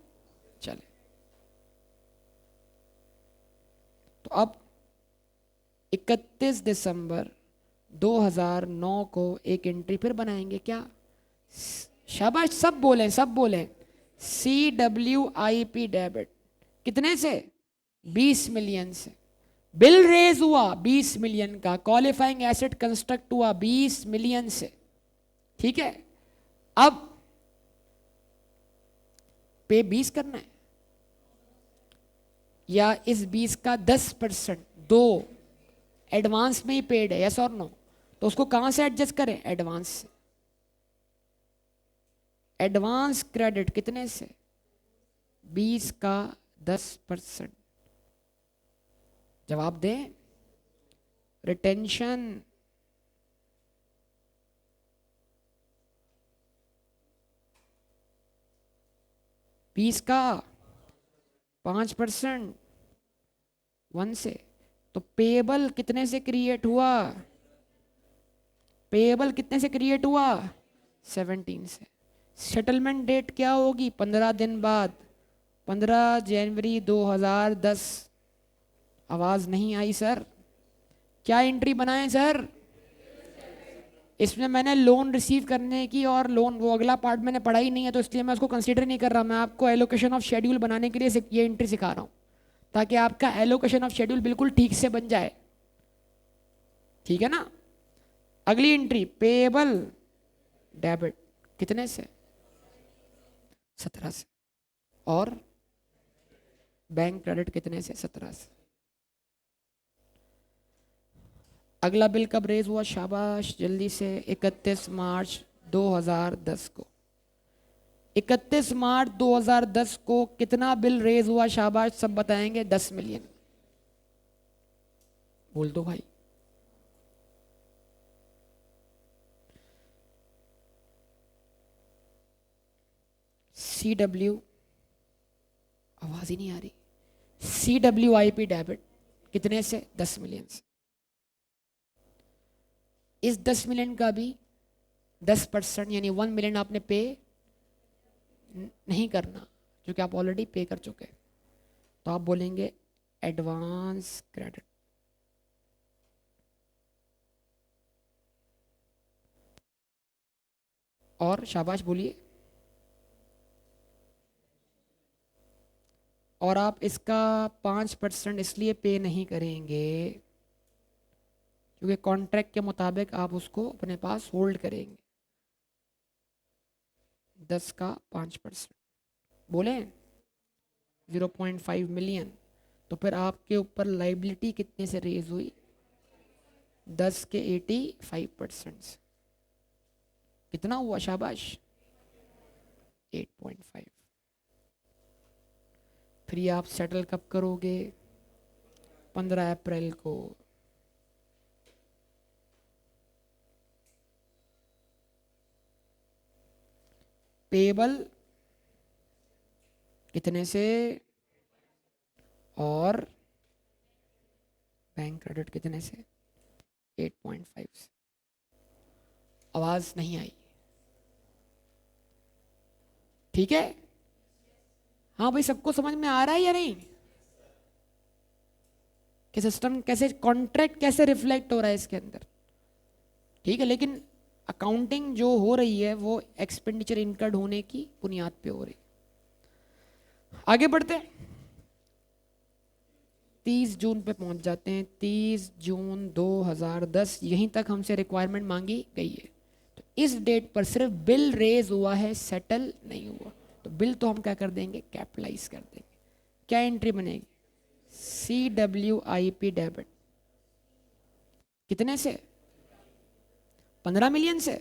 चले, तो अब 31 दिसंबर 2009 को एक एंट्री फिर बनाएंगे। क्या? शाबाश, सब बोले, सब बोले। CWIP डेबिट, कितने से? 20 मिलियन से। बिल रेज हुआ 20 मिलियन का, क्वालिफाइंग एसेट कंस्ट्रक्ट हुआ 20 मिलियन से। ठीक है, अब पे 20 करना है या इस 20 का 10%? दो एडवांस में ही पेड है, यस और नो? तो उसको कहां से एडजस्ट करें? एडवांस से। एडवांस क्रेडिट कितने से? 20 का 10%। जवाब दें। रिटेंशन, बीस का 5%, 1 से। तो पेबल कितने से क्रिएट हुआ? पेबल कितने से क्रिएट हुआ? 17 से। सेटलमेंट डेट क्या होगी? 15 दिन बाद, 15 जनवरी 2010। आवाज नहीं आई सर। क्या एंट्री बनाए सर? इसमें मैंने लोन रिसीव करने की और लोन, वो अगला पार्ट मैंने पढ़ा ही नहीं है, तो इसलिए मैं उसको कंसीडर नहीं कर रहा। मैं आपको एलोकेशन ऑफ शेड्यूल बनाने के लिए ये एंट्री सिखा रहा हूँ, ताकि आपका एलोकेशन ऑफ शेड्यूल बिल्कुल ठीक से बन जाए। ठीक है ना? अगली एंट्री पेबल डेबिट, कितने से? 17 से। और बैंक क्रेडिट कितने से? 17 से। अगला बिल कब रेज हुआ? शाबाश, जल्दी से। 31 मार्च 2010 को। 31 मार्च 2010 को कितना बिल रेज हुआ? शाबाश, सब बताएंगे। 10 मिलियन। बोल दो भाई। CW, आवाज ही नहीं आ रही। CWIP डेबिट कितने से? 10 मिलियन से। इस 10 मिलियन का भी 10% यानी 1 मिलियन आपने पे नहीं करना, क्योंकि आप ऑलरेडी पे कर चुके हैं। तो आप बोलेंगे एडवांस क्रेडिट। और शाबाश बोलिए। और आप इसका 5% इसलिए पे नहीं करेंगे क्योंकि कॉन्ट्रैक्ट के मुताबिक आप उसको अपने पास होल्ड करेंगे। 10 का 5%। बोले 0.5 मिलियन, तो फिर आपके ऊपर लाइबिलिटी कितने से रेज हुई? 10 के 85%। कितना हुआ शाबाश? 8.5। फिर ये आप सेटल कब करोगे? 15 अप्रैल को। पेबल कितने से और बैंक क्रेडिट कितने से? 8.5 से। आवाज नहीं आई? ठीक है, हाँ भाई, सबको समझ में आ रहा है या नहीं कि सिस्टम कैसे, कॉन्ट्रैक्ट कैसे रिफ्लेक्ट हो रहा है इसके अंदर? ठीक है, लेकिन अकाउंटिंग जो हो रही है वो एक्सपेंडिचर इनकर्ड होने की बुनियाद पे हो रही है। आगे बढ़ते हैं, 30 जून पे पहुंच जाते हैं। 30 जून 2010, यहीं तक हमसे रिक्वायरमेंट मांगी गई है। तो इस डेट पर सिर्फ बिल रेज हुआ है, सेटल नहीं हुआ, तो बिल तो हम क्या कर देंगे? कैपिटलाइज कर देंगे। क्या एंट्री बनेगी? CWIP debit. कितने से? 15 मिलियन से।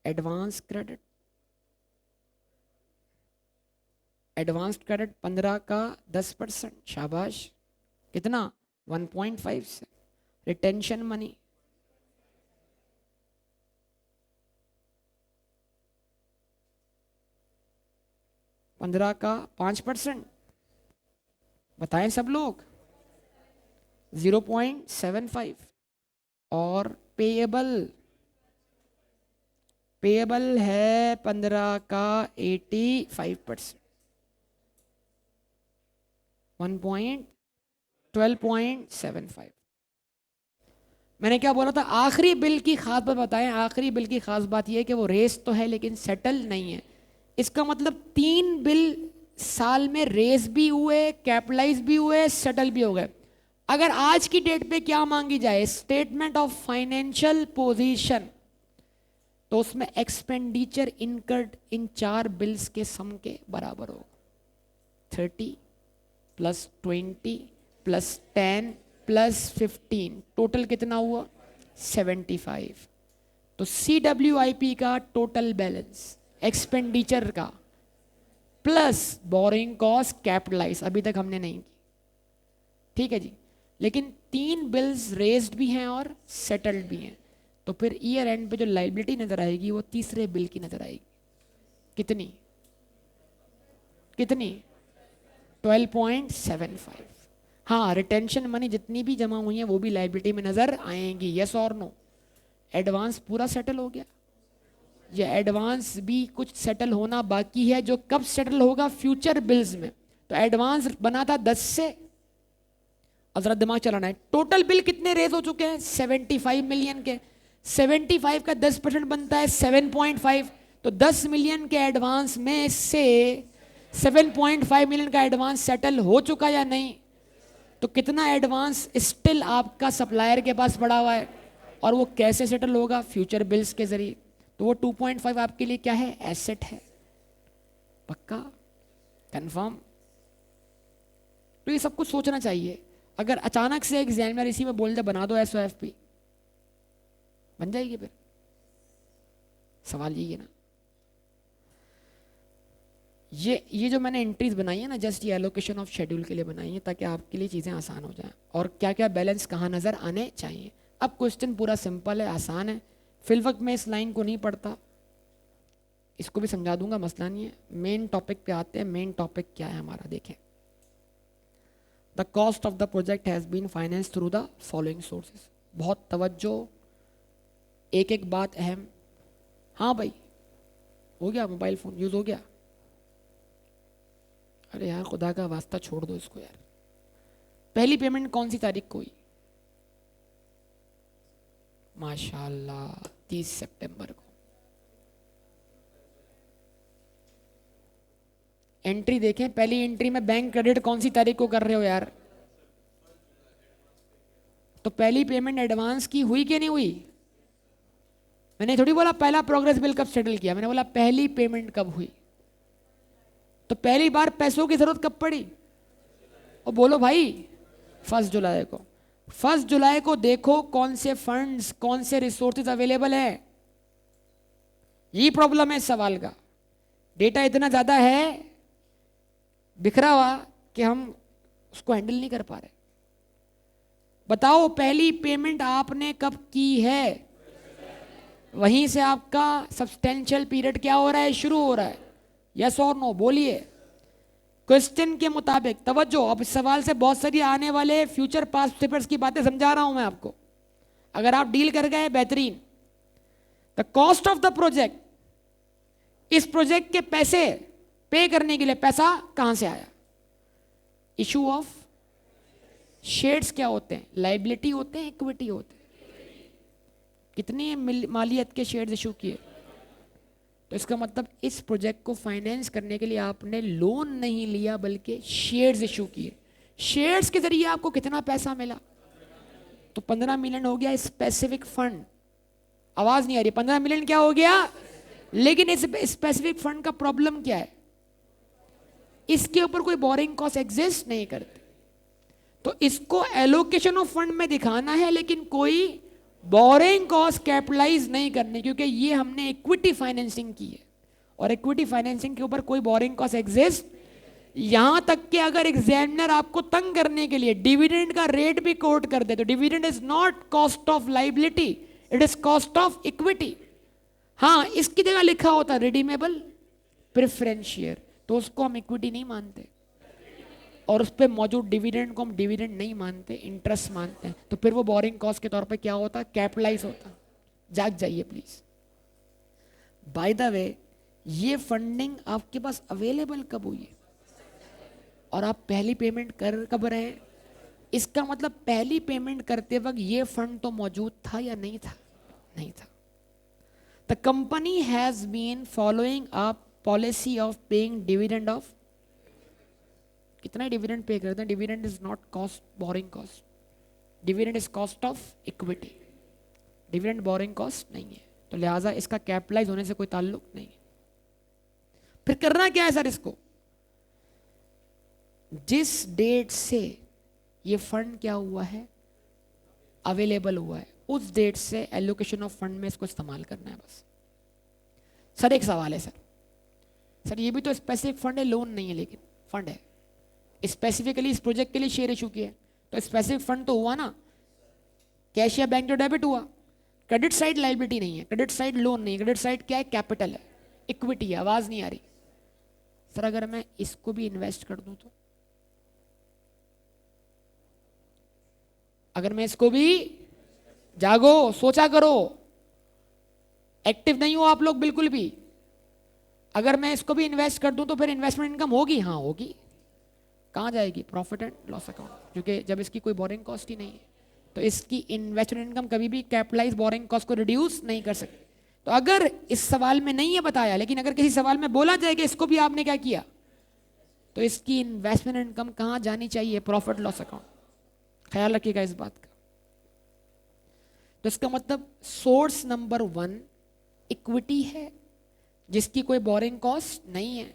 एडवांस क्रेडिट, एडवांस क्रेडिट 15 का 10%, शाबाश। कितना? 1.5 से। रिटेंशन मनी पंद्रह का 5%, बताएं सब लोग? 0.75। और पेएबल, पेएबल है 15 का 85%, 12.75। मैंने क्या बोला था? आखिरी बिल की खास बात बताएं। आखिरी बिल की खास बात यह है कि वो रेस तो है लेकिन सेटल नहीं है। इसका मतलब 3 बिल साल में रेस भी हुए, कैपिटलाइज भी हुए, सेटल भी हो गए। अगर आज की डेट पे क्या मांगी जाए? स्टेटमेंट ऑफ फाइनेंशियल पोजीशन, तो उसमें एक्सपेंडिचर इनकर्ड इन 4 बिल्स के सम के बराबर होगा। 30 प्लस 20 प्लस 10 प्लस 15, टोटल कितना हुआ? 75। तो CWIP का टोटल बैलेंस एक्सपेंडिचर का प्लस बोरिंग कॉस्ट कैपिटलाइज अभी तक हमने नहीं की, ठीक है जी। लेकिन 3 बिल्स रेज्ड भी हैं और सेटल्ड भी हैं, तो फिर ईयर एंड पे जो लाइबिलिटी नजर आएगी वो तीसरे बिल की नजर आएगी। कितनी? कितनी? 12.75। हाँ, रिटेंशन मनी जितनी भी जमा हुई है वो भी लाइबिलिटी में नजर आएंगी। यस और नो? एडवांस पूरा सेटल हो गया, ये एडवांस भी कुछ सेटल होना बाकी है, जो कब सेटल होगा? फ्यूचर बिल्स में। तो एडवांस बना था 10 से, और जरा दिमाग चलाना है। टोटल बिल कितने रेज हो चुके हैं? 75 मिलियन के। 75 का 10% बनता है 7.5। तो 10 मिलियन के एडवांस में से 7.5 मिलियन का एडवांस सेटल हो चुका या नहीं? तो कितना एडवांस स्टिल आपका सप्लायर के पास पड़ा हुआ है, और वो कैसे सेटल होगा? फ्यूचर बिल्स के जरिए। तो वो 2.5 आपके लिए क्या है? एसेट है। पक्का? कंफर्म? तो ये सब कुछ सोचना चाहिए। अगर अचानक से एग्जामिनर इसी में बोल दे बना दो SOFP, बन जाएगी? फिर सवाल यही है ना। ये जो मैंने एंट्रीज बनाई है ना, जस्ट ये एलोकेशन ऑफ शेड्यूल के लिए बनाई है, ताकि आपके लिए चीज़ें आसान हो जाएं, और क्या क्या बैलेंस कहाँ नज़र आने चाहिए। अब क्वेश्चन पूरा सिंपल है, आसान है। फिल वक्त में इस लाइन को नहीं पढ़ता, इसको भी समझा दूंगा, मसला नहीं है। मेन टॉपिक पे आते हैं। मेन टॉपिक क्या है हमारा? देखें, the cost of the project has been finance through the following sources. बहुत तवज्जो, एक एक बात अहम। हाँ भाई, हो गया? मोबाइल फ़ोन यूज़ हो गया? अरे यार, खुदा का वास्ता छोड़ दो इसको यार। पहली पेमेंट कौन सी तारीख को हुई? माशाल्लाह, 30 सितंबर को। एंट्री देखें, पहली एंट्री में बैंक क्रेडिट कौन सी तारीख को कर रहे हो यार? तो पहली पेमेंट एडवांस की हुई कि नहीं हुई? मैंने थोड़ी बोला पहला प्रोग्रेस बिल कब सेटल किया, मैंने बोला पहली पेमेंट कब हुई। तो पहली बार पैसों की जरूरत कब पड़ी, और बोलो भाई 1 जुलाई को। 1 जुलाई को देखो कौन से फंड्स, कौन से रिसोर्सेज अवेलेबल है। ये प्रॉब्लम है इस सवाल का, डेटा इतना ज्यादा है बिखरा हुआ कि हम उसको हैंडल नहीं कर पा रहे। बताओ पहली पेमेंट आपने कब की है, वहीं से आपका सब्सटेंशियल पीरियड क्या हो रहा है, शुरू हो रहा है। यस और नो बोलिए। क्वेश्चन के मुताबिक तवज्जो, अब इस सवाल से बहुत सारी आने वाले फ्यूचर पास्ट पेपर्स की बातें समझा रहा हूं मैं आपको, अगर आप डील कर गए बेहतरीन। The cost of the project, इस प्रोजेक्ट के पैसे पे करने के लिए पैसा कहां से आया। इशू ऑफ शेयर्स क्या होते हैं, लाइबिलिटी होते हैं, इक्विटी होते हैं। कितने मालियत के शेयर्स इशू किए, तो इसका मतलब इस प्रोजेक्ट को फाइनेंस करने के लिए आपने लोन नहीं लिया बल्कि शेयर्स इशू किए। शेयर्स के जरिए आपको कितना पैसा मिला, तो 15 मिलियन हो गया स्पेसिफिक फंड। आवाज नहीं आ रही, 15 मिलियन क्या हो गया। लेकिन इस स्पेसिफिक फंड का प्रॉब्लम क्या है, इसके ऊपर कोई बोरिंग कॉस्ट एग्जिस्ट नहीं करते। तो इसको एलोकेशन ऑफ फंड में दिखाना है, लेकिन कोई बोरिंग कॉस्ट कैपिटलाइज नहीं करनी, क्योंकि ये हमने इक्विटी फाइनेंसिंग की है, और इक्विटी फाइनेंसिंग के ऊपर कोई बोरिंग कॉस्ट एग्जिस्ट। यहां तक कि अगर एग्जामिनर आपको तंग करने के लिए डिविडेंड का रेट भी कोट कर दे, तो dividend is not cost of liability, it is cost of equity. हाँ, इसकी जगह लिखा होता रिडीमेबल प्रेफरेंस शेयर, तो उसको हम इक्विटी नहीं मानते, और उस पर मौजूद डिविडेंड को हम डिविडेंड नहीं मानते, इंटरेस्ट मानते हैं। तो फिर वो बोरिंग कॉस्ट के तौर पे क्या होता, कैपिटलाइज होता। जाग जाइए प्लीज। बाय द वे, ये फंडिंग आपके पास अवेलेबल कब हुई है, और आप पहली पेमेंट कर कब रहे हैं, इसका मतलब पहली पेमेंट करते वक्त ये फंड तो मौजूद था या नहीं था, नहीं था। The company has been following a policy of paying dividend of, कितना डिविडेंड पे करते हैं। Dividend is not cost borrowing cost, dividend is cost of equity, dividend borrowing cost नहीं है, तो लिहाजा इसका कैपिटलाइज होने से कोई ताल्लुक नहीं है। फिर करना क्या है सर, इसको जिस डेट से ये फंड क्या हुआ है, अवेलेबल हुआ है, उस डेट से एलोकेशन ऑफ फंड में इसको इस्तेमाल करना है बस। सर एक सवाल है सर ये भी तो स्पेसिफिक फंड है, लोन नहीं है, लेकिन फंड है, स्पेसिफिकली इस प्रोजेक्ट के लिए शेयर इशू किए, तो स्पेसिफिक फंड तो हुआ ना, कैश या बैंक टू डेबिट हुआ। क्रेडिट साइड लाइबिलिटी नहीं है, क्रेडिट साइड लोन नहीं है, क्रेडिट साइड क्या है, कैपिटल है, इक्विटी है। आवाज नहीं आ रही सर, अगर मैं इसको भी इन्वेस्ट कर दूं तो, अगर मैं इसको भी, जागो सोचा करो, एक्टिव नहीं हो आप लोग बिल्कुल भी। अगर मैं इसको भी इन्वेस्ट कर दूं तो फिर इन्वेस्टमेंट इनकम होगी, हाँ होगी। कहाँ जाएगी, प्रॉफिट एंड लॉस अकाउंट, क्योंकि जब इसकी कोई बोरिंग कॉस्ट ही नहीं है, तो इसकी इन्वेस्टमेंट इनकम कभी भी कैपिटलाइज बोरिंग कॉस्ट को रिड्यूस नहीं कर सकती। तो अगर इस सवाल में नहीं है बताया, लेकिन अगर किसी सवाल में बोला जाए कि इसको भी आपने क्या किया, तो इसकी इन्वेस्टमेंट इनकम कहाँ जानी चाहिए, प्रॉफिट लॉस अकाउंट। ख्याल रखिएगा इस बात का। तो इसका मतलब सोर्स नंबर 1 इक्विटी है, जिसकी कोई बोरिंग कॉस्ट नहीं है।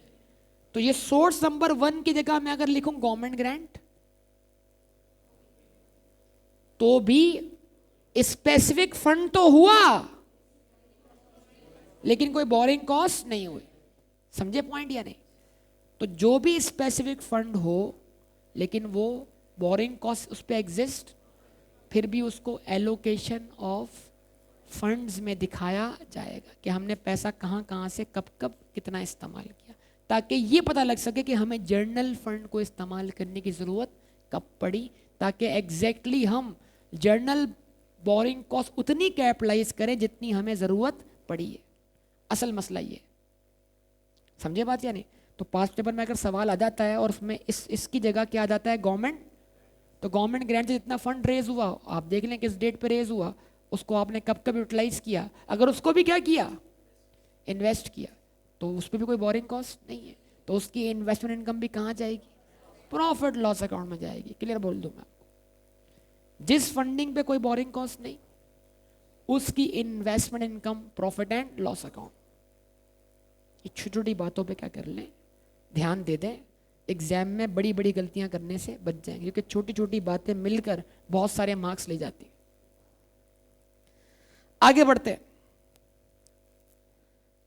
तो ये सोर्स नंबर 1 की जगह मैं अगर लिखूं गवर्नमेंट ग्रांट, तो भी स्पेसिफिक फंड तो हुआ, लेकिन कोई बोरिंग कॉस्ट नहीं हुई। समझे पॉइंट या नहीं। तो जो भी स्पेसिफिक फंड हो, लेकिन वो बोरिंग कॉस्ट उस पर एग्जिस्ट, फिर भी उसको एलोकेशन ऑफ फंड्स में दिखाया जाएगा कि हमने पैसा कहां कहां से कब कब कितना इस्तेमाल किया, ताकि ये पता लग सके कि हमें जर्नल फंड को इस्तेमाल करने की ज़रूरत कब पड़ी, ताकि एग्जैक्टली हम जर्नल बोरिंग कॉस्ट उतनी कैपिटलाइज करें जितनी हमें ज़रूरत पड़ी है। असल मसला ये, समझे बात या नहीं। तो पास्ट पेपर में अगर सवाल आ जाता है और उसमें इसकी जगह क्या आ जाता है, गवर्नमेंट, तो गवर्नमेंट ग्रांट से जितना फंड रेज हुआ, आप देख लें किस डेट पे रेज हुआ, उसको आपने कब कब यूटिलाइज किया। अगर उसको भी क्या किया, इन्वेस्ट किया, तो उस पर भी कोई बोरिंग कॉस्ट नहीं है, तो उसकी इन्वेस्टमेंट इनकम भी कहाँ जाएगी, प्रॉफिट लॉस अकाउंट में जाएगी। क्लियर बोल दूं मैं आपको। जिस फंडिंग पे कोई बोरिंग कॉस्ट नहीं, उसकी investment income, profit and loss account. ये छोटी छोटी बातों पे क्या कर लें, ध्यान दे दें, एग्जाम में बड़ी बड़ी गलतियां करने से बच जाएंगे, क्योंकि छोटी छोटी बातें मिलकर बहुत सारे मार्क्स ले जाती हैं। आगे बढ़ते हैं।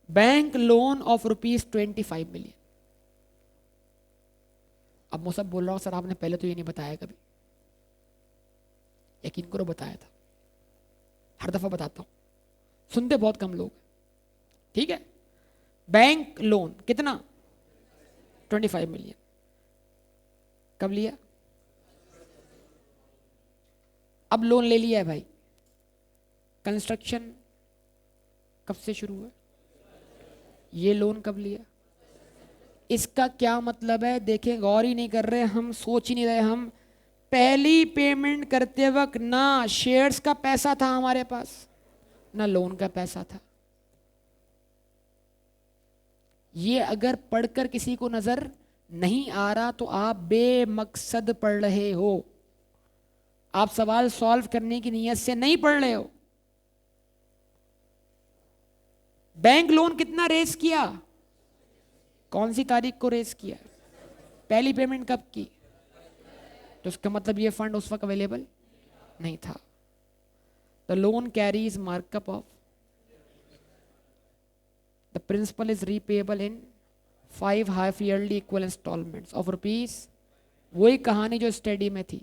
Bank loan of ₹25 million. अब मैं सब बोल रहा हूं सर आपने पहले तो ये नहीं बताया कभी, यकीन करो बताया था, हर दफा बताता हूं, सुनते बहुत कम लोग। ठीक है, बैंक लोन कितना, 25 मिलियन। कब लिया, अब लोन ले लिया है भाई, कंस्ट्रक्शन कब से शुरू हुआ, ये लोन कब लिया। इसका क्या मतलब है, देखें, गौर ही नहीं कर रहे हम, सोच ही नहीं रहे हम। पहली पेमेंट करते वक्त ना शेयर्स का पैसा था हमारे पास, ना लोन का पैसा था। ये अगर पढ़कर किसी को नजर नहीं आ रहा तो आप बेमकसद पढ़ रहे हो, आप सवाल सॉल्व करने की नीयत से नहीं पढ़ रहे हो। बैंक लोन कितना रेस किया, कौन सी तारीख को रेस किया, पहली पेमेंट कब की, तो इसका मतलब ये फंड उस वक्त अवेलेबल नहीं था। The loan carries markup of the principal is repayable in 5 half yearly equal instalments of rupees. वही कहानी जो स्टडी में थी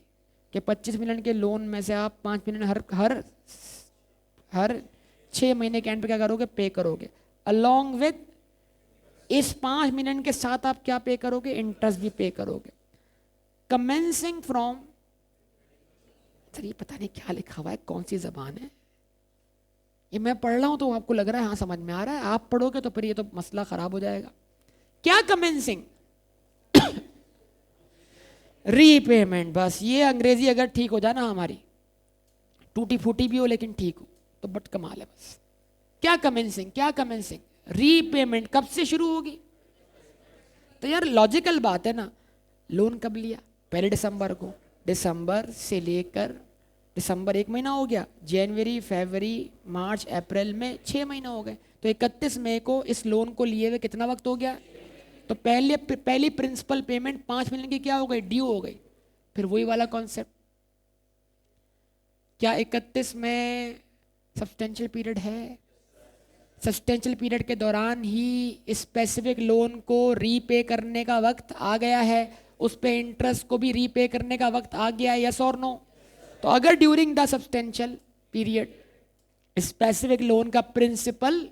कि 25 मिलियन के लोन में से आप 5 मिलियन हर 6 महीने के एंड पे क्या करोगे, पे करोगे। अलोंग विद इस 5 मिलियन के साथ आप क्या पे करोगे, इंटरेस्ट भी पे करोगे। कमेंसिंग फ्रॉम, सर ये पता नहीं क्या लिखा हुआ है, कौन सी जबान है ये, मैं पढ़ रहा हूं तो आपको लग रहा है हाँ समझ में आ रहा है, आप पढ़ोगे तो फिर ये तो मसला खराब हो जाएगा। क्या कमेंसिंग, रीपेमेंट। बस ये अंग्रेजी अगर ठीक हो जाए ना हमारी, टूटी फूटी भी हो लेकिन ठीक हो तो बट कमाल है बस। क्या कमेंसिंग, क्या कमेंसिंग, रीपेमेंट कब से शुरू होगी। तो यार लॉजिकल बात है ना, लोन कब लिया, पहले दिसंबर को, दिसंबर से लेकर, दिसंबर 1 महीना हो गया, जनवरी फरवरी मार्च अप्रैल में 6 महीना हो गए, तो 31 मई को इस लोन को लिए हुए कितना वक्त हो गया। तो पहली प्रिंसिपल पेमेंट 5 मिलियन की क्या हो गई, ड्यू हो गई। फिर वही वाला कॉन्सेप्ट, क्या 31 में सब्सटेंशियल पीरियड है, सब्सटेंशियल पीरियड के दौरान ही स्पेसिफिक लोन को रीपे करने का वक्त आ गया है, उस पे इंटरेस्ट को भी रीपे करने का वक्त आ गया है, यस और नो। तो अगर during the substantial period specific loan का प्रिंसिपल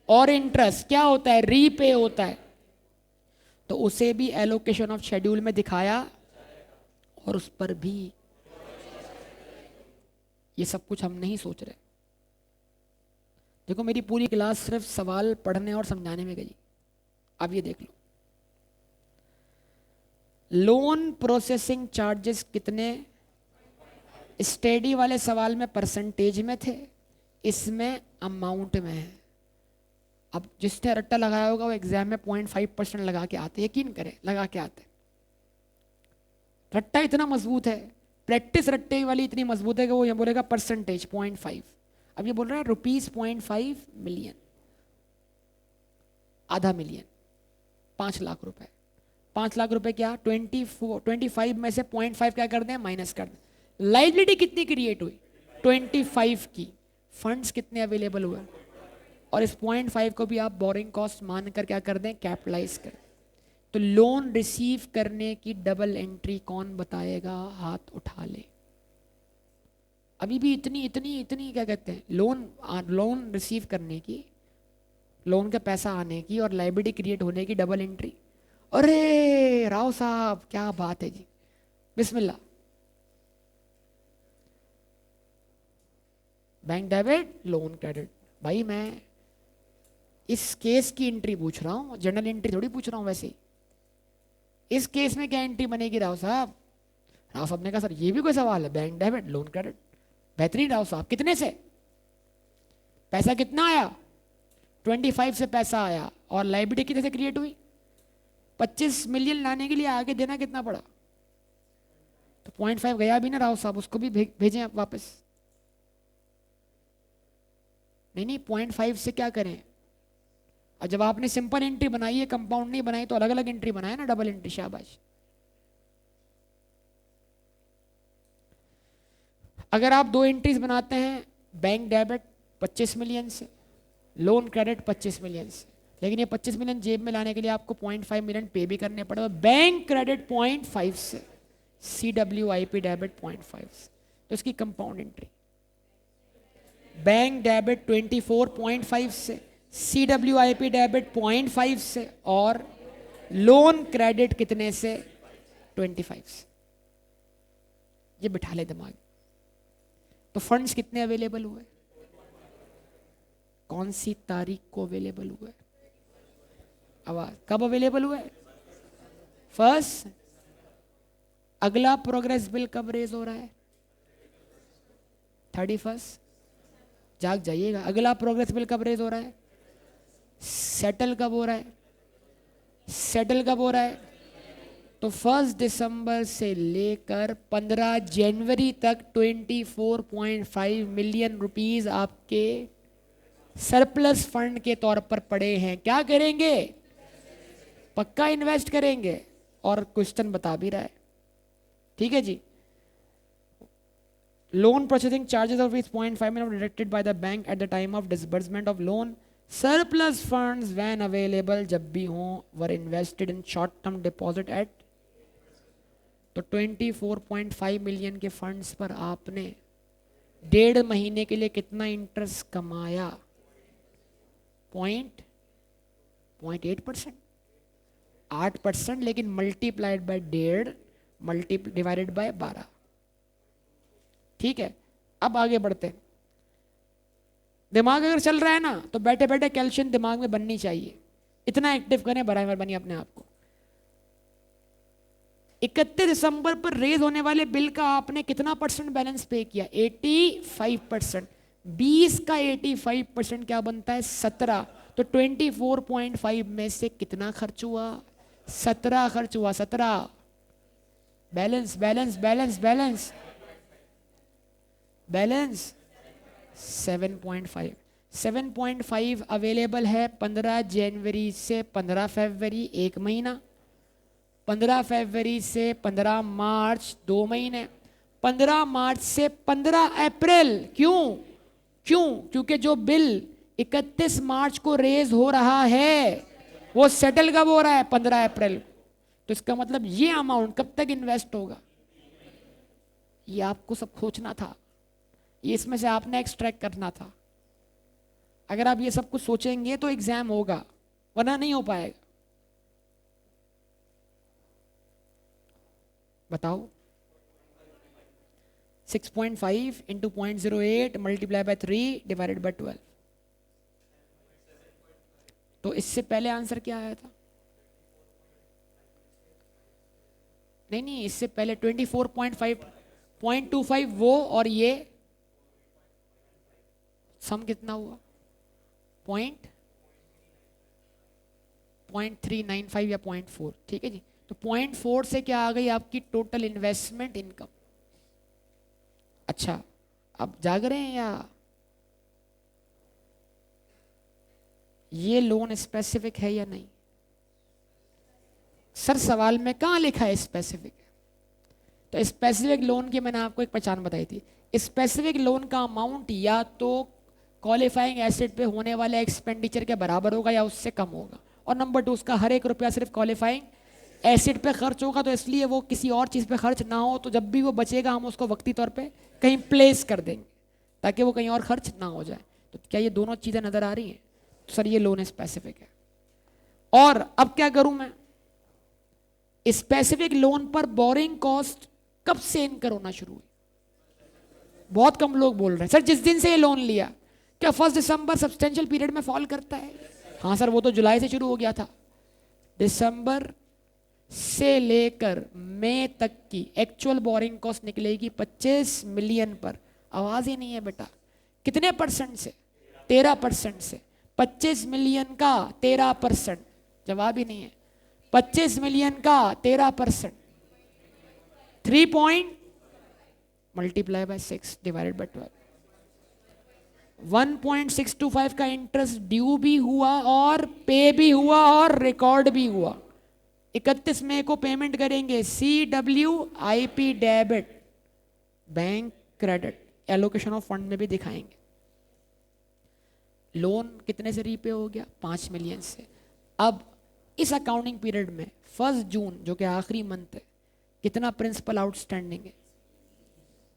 और इंटरेस्ट क्या होता है, रीपे होता है, तो उसे भी एलोकेशन ऑफ शेड्यूल में दिखाया और उस पर भी। ये सब कुछ हम नहीं सोच रहे। देखो मेरी पूरी क्लास सिर्फ सवाल पढ़ने और समझाने में गई, अब ये देख लो। लोन प्रोसेसिंग चार्जेस कितने, स्टडी वाले सवाल में परसेंटेज में थे, इसमें अमाउंट में है। अब जिसने रट्टा लगाया होगा वो एग्जाम में 0.5% लगा के आते, यकीन करें लगा के आते। रट्टा इतना मजबूत है, प्रैक्टिस रट्टे वाली इतनी मजबूत है कि वो ये बोलेगा परसेंटेज 0.5। अब ये बोल रहा है ₹0.5 मिलियन, आधा मिलियन, 5 लाख रुपए। 5 लाख रुपए क्या, 25 में से 0.5 क्या कर दें, माइनस कर दें। लाइबिलिटी कितनी क्रिएट हुई, 25 की। फंड्स कितने अवेलेबल हुए, और इस 0.5 को भी आप बोरिंग कॉस्ट मानकर क्या कर दें, कैपिटलाइज करें। तो लोन रिसीव करने की डबल एंट्री कौन बताएगा, हाथ उठा ले। अभी भी इतनी क्या कहते हैं, लोन रिसीव करने की, लोन का पैसा आने की और लाइबिलिटी क्रिएट होने की डबल एंट्री। अरे राव साहब क्या बात है जी, बिस्मिल्लाह। Bank debit, loan credit. भाई मैं इस केस की एंट्री पूछ रहा हूं, जनरल एंट्री थोड़ी पूछ रहा हूं। वैसे इस केस में क्या एंट्री बनेगी राव साहब। राव साहब ने कहा सर ये भी कोई सवाल है, बैंक डेबिट लोन क्रेडिट। बेहतरीन राव साहब, कितने से पैसा कितना आया, 25 से पैसा आया, और लाइबिलिटी कितने से क्रिएट हुई, 25 मिलियन लाने के लिए आगे देना कितना पड़ा, तो 0.5 गया भी ना राव साहब, उसको भी भेजें आप वापस। नहीं नहीं, 0.5 से क्या करें? और जब आपने सिंपल एंट्री बनाई है, कंपाउंड नहीं बनाई, तो अलग अलग एंट्री बनाए ना, डबल एंट्री। शाबाश। अगर आप दो एंट्रीज बनाते हैं, बैंक डेबिट 25 मिलियन से, लोन क्रेडिट 25 मिलियन से, लेकिन ये 25 मिलियन जेब में लाने के लिए आपको 0.5 मिलियन पे भी करने पड़ेगा। बैंक क्रेडिट 0.5 से, CWIP डेबिट 0.5 से, तो इसकी कंपाउंड एंट्री। बैंक डेबिट 24.5 से, CWIP डेबिट 0.5 से, और लोन क्रेडिट कितने से? 25 से। ये बिठा ले दिमाग। तो फंड्स कितने अवेलेबल हुए? कौन सी तारीख को अवेलेबल हुए? आवाज कब अवेलेबल हुए? फर्स्ट। अगला प्रोग्रेस बिल कब रेज हो रहा है? 31। जाग जाइएगा। अगला प्रोग्रेस बिल कब रेज हो रहा है? सेटल कब हो रहा है? सेटल कब हो रहा है? तो 1 दिसंबर से लेकर 15 जनवरी तक 24.5 मिलियन रुपीस आपके सरप्लस फंड के तौर पर पड़े हैं। क्या करेंगे? पक्का इन्वेस्ट करेंगे। और क्वेश्चन बता भी रहा है, ठीक है जी। Loan processing charges of rupees 0.5 million deducted by the bank at the time of disbursement of loan. Surplus funds when available, जब भी हों, were invested in short term deposit at. तो 24.5 मिलियन के फंड्स पर आपने 1.5 महीने के लिए कितना इंटरेस्ट कमाया? 0.8%, 8%, लेकिन मल्टीप्लाइड बाय 1.5 डिवाइडेड बाय 12। ठीक है, अब आगे बढ़ते हैं। दिमाग अगर चल रहा है ना, तो बैठे बैठे कैल्शियम दिमाग में बननी चाहिए। इतना एक्टिव करें, बराबर बनिए अपने आप को। 31 दिसंबर पर रेज होने वाले बिल का आपने कितना परसेंट बैलेंस पे किया? 85%। 20 का 85% क्या बनता है? 17। तो 24.5 में से कितना खर्च हुआ? 17 खर्च हुआ। 17। Balance balance balance balance balance 7.5। 7.5 available है 15 जनवरी से 15 फरवरी, 1 महीना। 15 फरवरी से 15 मार्च, 2 महीने। 15 मार्च से 15 अप्रैल। क्यों? क्योंकि जो बिल 31 मार्च को रेज हो रहा है, वो सेटल कब हो रहा है? 15 अप्रैल। तो इसका मतलब ये अमाउंट कब तक इन्वेस्ट होगा? ये आपको सब सोचना था, ये इसमें से आपने एक्सट्रैक्ट करना था। अगर आप ये सब कुछ सोचेंगे तो एग्जाम होगा, वरना नहीं हो पाएगा। बताओ। 6.5 into 0.08 multiply by 3 divided by 12। तो इससे पहले आंसर क्या आया था? नहीं, इससे पहले 24.5, 0.25 वो, और ये सम कितना हुआ? 0.395 या 0.4। ठीक है जी। तो 0.4 से क्या आ गई? आपकी टोटल इन्वेस्टमेंट इनकम। अच्छा, अब जाग रहे हैं या? ये लोन स्पेसिफिक है या नहीं? सर सवाल में कहां लिखा है स्पेसिफिक? तो स्पेसिफिक लोन की मैंने आपको एक पहचान बताई थी। स्पेसिफिक लोन का अमाउंट या तो क्वालिफाइंग एसेट पे होने वाले एक्सपेंडिचर के बराबर होगा या उससे कम होगा, और नंबर 2, उसका हर 1 रुपया सिर्फ क्वालिफाइंग एसेट पे खर्च होगा, तो इसलिए वो किसी और चीज़ पे खर्च ना हो, तो जब भी वो बचेगा हम उसको वक्ती तौर पे कहीं प्लेस कर देंगे ताकि वो कहीं और खर्च ना हो जाए। तो क्या ये दोनों चीज़ें नज़र आ रही हैं? तो सर ये लोन स्पेसिफिक है। और अब क्या करूं मैं? स्पेसिफिक लोन पर बोरिंग कॉस्ट कब से इनकर होना शुरू हुई? बहुत कम लोग बोल रहे हैं सर जिस दिन से ये लोन लिया। क्या 1 दिसंबर सब्सटेंशियल पीरियड में फॉल करता है? हाँ सर, वो तो जुलाई से शुरू हो गया था। दिसंबर से लेकर मई तक की एक्चुअल बोरिंग कॉस्ट निकलेगी 25 मिलियन पर। आवाज ही नहीं है बेटा। कितने परसेंट से? 13% से। 25 मिलियन का 13%। जवाब ही नहीं है। 25 मिलियन का 13%, 3 point multiply by 6 divided by 12। 1.625 का इंटरेस्ट ड्यू भी हुआ और पे भी हुआ और रिकॉर्ड भी हुआ। 31 मई को पेमेंट करेंगे। CWIP debit, bank credit, allocation of fund में भी दिखाएंगे। लोन कितने से रीपे हो गया? 5 मिलियन से। अब इस अकाउंटिंग पीरियड में 1 जून जो कि आखिरी मंथ है, कितना प्रिंसिपल आउटस्टैंडिंग है?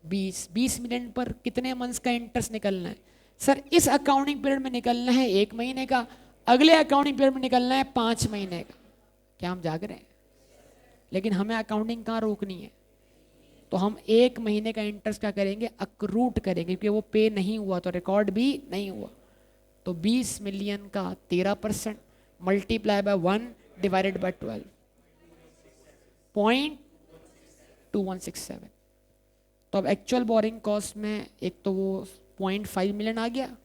20 मिलियन पर कितने मंथ्स का इंटरेस्ट निकलना है? सर इस अकाउंटिंग पीरियड में निकलना है 1 महीने का, अगले अकाउंटिंग पीरियड में निकलना है 5 महीने का। क्या हम जाग रहे हैं? लेकिन हमें अकाउंटिंग कहाँ रोकनी है? तो हम 1 महीने का इंटरेस्ट क्या करेंगे? अक्रूट करेंगे, क्योंकि वो पे नहीं हुआ तो रिकॉर्ड भी नहीं हुआ। तो 20 मिलियन का 13% मल्टीप्लाई बाय 1 डिवाइडेड बाय 12.2167। तो अब एक्चुअल बोरिंग कॉस्ट में एक तो वो 0.5 मिलियन आ गया,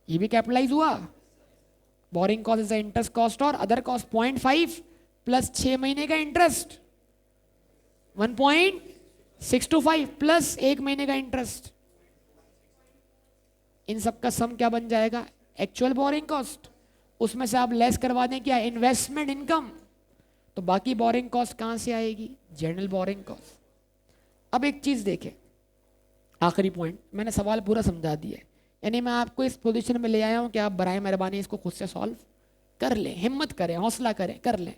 ये भी कैपिटलाइज हुआ। Borrowing cost is the interest cost और अदर कॉस्ट 0.5 प्लस 6 महीने का इंटरेस्ट 1.625 प्लस 1 महीने का इंटरेस्ट, इन सब का सम क्या बन जाएगा? Actual borrowing cost. उसमें से आप लेस करवा दें क्या? Investment income. तो बाकी बोरिंग कॉस्ट कहां से आएगी? General borrowing cost. अब एक चीज देखें, आखिरी पॉइंट, मैंने सवाल पूरा समझा दिया है, यानी मैं आपको इस पोजीशन में ले आया हूं कि आप बराए मेहरबानी इसको खुद से सॉल्व कर लें, हिम्मत करें, हौसला करें, कर लें।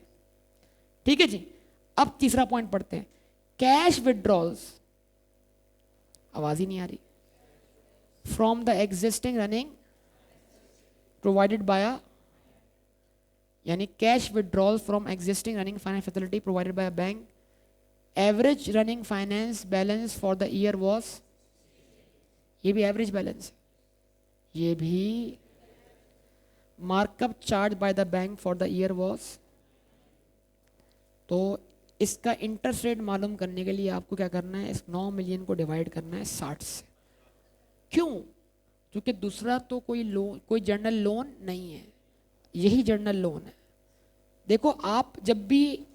ठीक है जी। अब तीसरा पॉइंट पढ़ते हैं, कैश विड्रॉल्स, आवाज ही नहीं आ रही, from the existing running provided by, यानी cash withdrawal from existing running finance facility provided by bank, average running finance balance for the year was, ये भी एवरेज बैलेंस, ये भी markup charge by the bank for the year was. तो इसका interest rate मालूम करने के लिए आपको क्या करना है? इस 9 मिलियन को डिवाइड करना है 60 से। क्यों? क्योंकि दूसरा तो कोई लोन, कोई जनरल लोन नहीं है, यही जनरल लोन है। देखो आप जब भी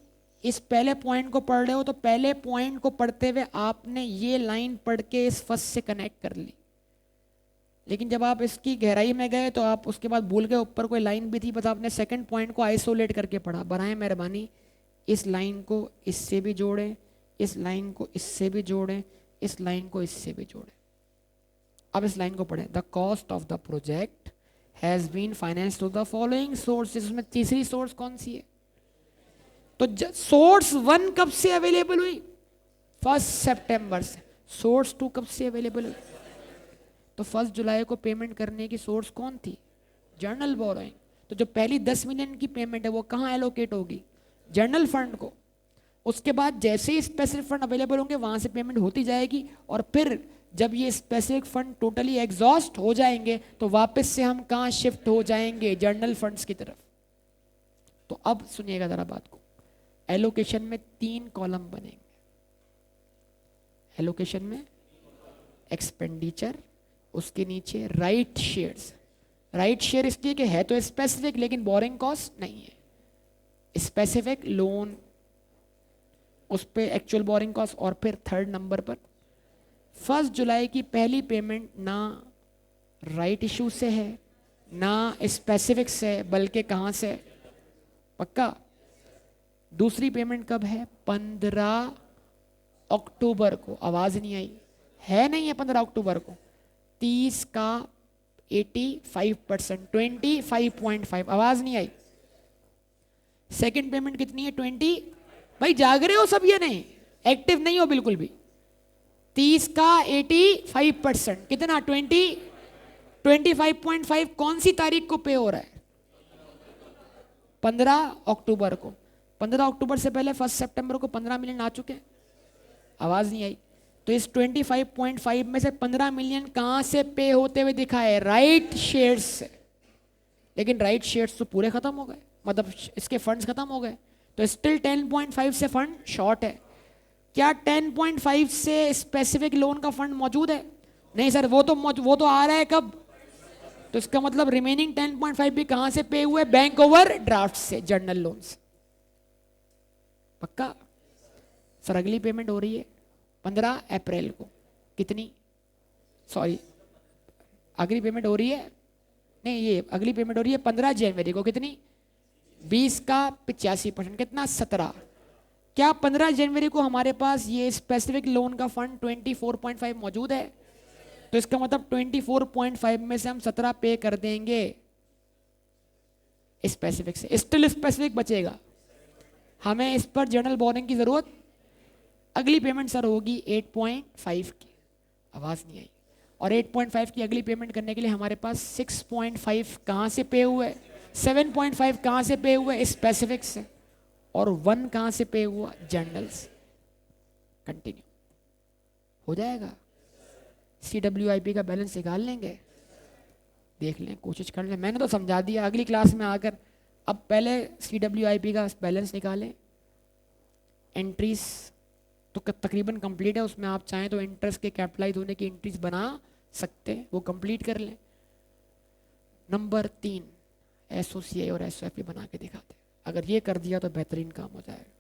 इस पहले पॉइंट को पढ़ रहे हो तो पहले पॉइंट को पढ़ते हुए आपने ये लाइन पढ़ के इस फर्स्ट से कनेक्ट कर ली, लेकिन जब आप इसकी गहराई में गए तो आप उसके बाद भूल गए ऊपर कोई लाइन भी थी, बस आपने सेकंड पॉइंट को आइसोलेट करके पढ़ा। बराए मेहरबानी इस लाइन को इससे भी जोड़ें, इस लाइन को इससे भी जोड़ें, इस लाइन को इससे भी जोड़ें। अब इस लाइन को पढ़ें, the cost of the project has been financed through the following sources. उसमें तीसरी सोर्स कौन सी है? तो सोर्स 1 कब से अवेलेबल हुई? 1 सितंबर से। सोर्स 2 कब से अवेलेबल हुई? तो 1 जुलाई को पेमेंट करने की सोर्स कौन थी? General borrowing. तो जो पहली 10 मिलियन की पेमेंट है वो कहाँ एलोकेट होगी? जनरल फंड को। उसके बाद जैसे ही स्पेसिफिक फंड अवेलेबल होंगे वहां से पेमेंट होती जाएगी, और फिर जब ये स्पेसिफिक फंड टोटली एग्जॉस्ट हो जाएंगे तो वापस से हम कहाँ शिफ्ट हो जाएंगे? जनरल फंड्स की तरफ। तो अब सुनिएगा जरा बात को, एलोकेशन में 3 कॉलम बनेंगे। एलोकेशन में एक्सपेंडिचर, उसके नीचे राइट शेयर्स। राइट शेयर इसलिए कि है तो स्पेसिफिक लेकिन बोरिंग कॉस्ट नहीं है, स्पेसिफिक लोन, उस पे एक्चुअल बोरिंग कॉस्ट, और फिर थर्ड नंबर पर 1 जुलाई की पहली पेमेंट ना राइट इशू से है ना स्पेसिफिक से, बल्कि कहां से? पक्का? दूसरी पेमेंट कब है? 15 अक्टूबर को। आवाज नहीं आई है? नहीं है 15 अक्टूबर को। 30 का 85%, 25.5। आवाज नहीं आई। सेकंड पेमेंट कितनी है? 20। भाई जाग रहे हो सब या नहीं? एक्टिव नहीं हो बिल्कुल भी। 30 का 85%, कितना? 25.5 कौन सी तारीख को पे हो रहा है? 15 अक्टूबर को। 15 अक्टूबर से पहले 1 सितंबर को 15 मिलियन आ चुके हैं। आवाज नहीं आई। तो इस 25.5 में से 15 मिलियन कहां से पे होते हुए दिखा है? राइट शेयर्स से। लेकिन राइट शेयर्स तो पूरे खत्म हो गए, मतलब इसके फंड्स खत्म हो गए, तो स्टिल 10.5 से फंड शॉर्ट है। क्या 10.5 से स्पेसिफिक लोन का फंड मौजूद है? नहीं सर, वो तो आ रहा है कब? तो इसका मतलब रिमेनिंग 10.5 भी कहां से पे हुए? बैंक ओवर ड्राफ्ट से, जनरल लोन से। पक्का? सर अगली पेमेंट हो रही है 15 अप्रैल को। कितनी? सॉरी, अगली पेमेंट हो रही है, नहीं ये अगली पेमेंट हो रही है 15 जनवरी को। कितनी? 20 का 85%, कितना? 17। क्या 15 जनवरी को हमारे पास ये स्पेसिफिक लोन का फंड 24.5 मौजूद है? तो इसका मतलब 24.5 में से हम 17 पे कर देंगे स्पेसिफिक से, स्टिल स्पेसिफिक बचेगा। हमें इस पर जनरल बोरिंग की जरूरत, अगली पेमेंट सर होगी 8.5 की, आवाज नहीं आई। और 8.5 की अगली पेमेंट करने के लिए हमारे पास 6.5 कहां से पे हुए, 7.5 कहां से पे हुए? स्पेसिफिक से, और 1 कहां से पे हुआ? जनरल से। कंटिन्यू हो जाएगा। CWIP का बैलेंस निकाल लेंगे, देख लें, कोशिश कर लें। मैंने तो समझा दिया, अगली क्लास में आकर अब पहले CWIP का बैलेंस निकालें। एंट्रीज तो तकरीबन कंप्लीट है, उसमें आप चाहें तो इंटरेस्ट के कैपिटलाइज होने की एंट्रीज बना सकते हैं, वो कंप्लीट कर लें। नंबर 3, SOCI और SOFP बना के दिखाते हैं। अगर ये कर दिया तो बेहतरीन काम हो जाएगा।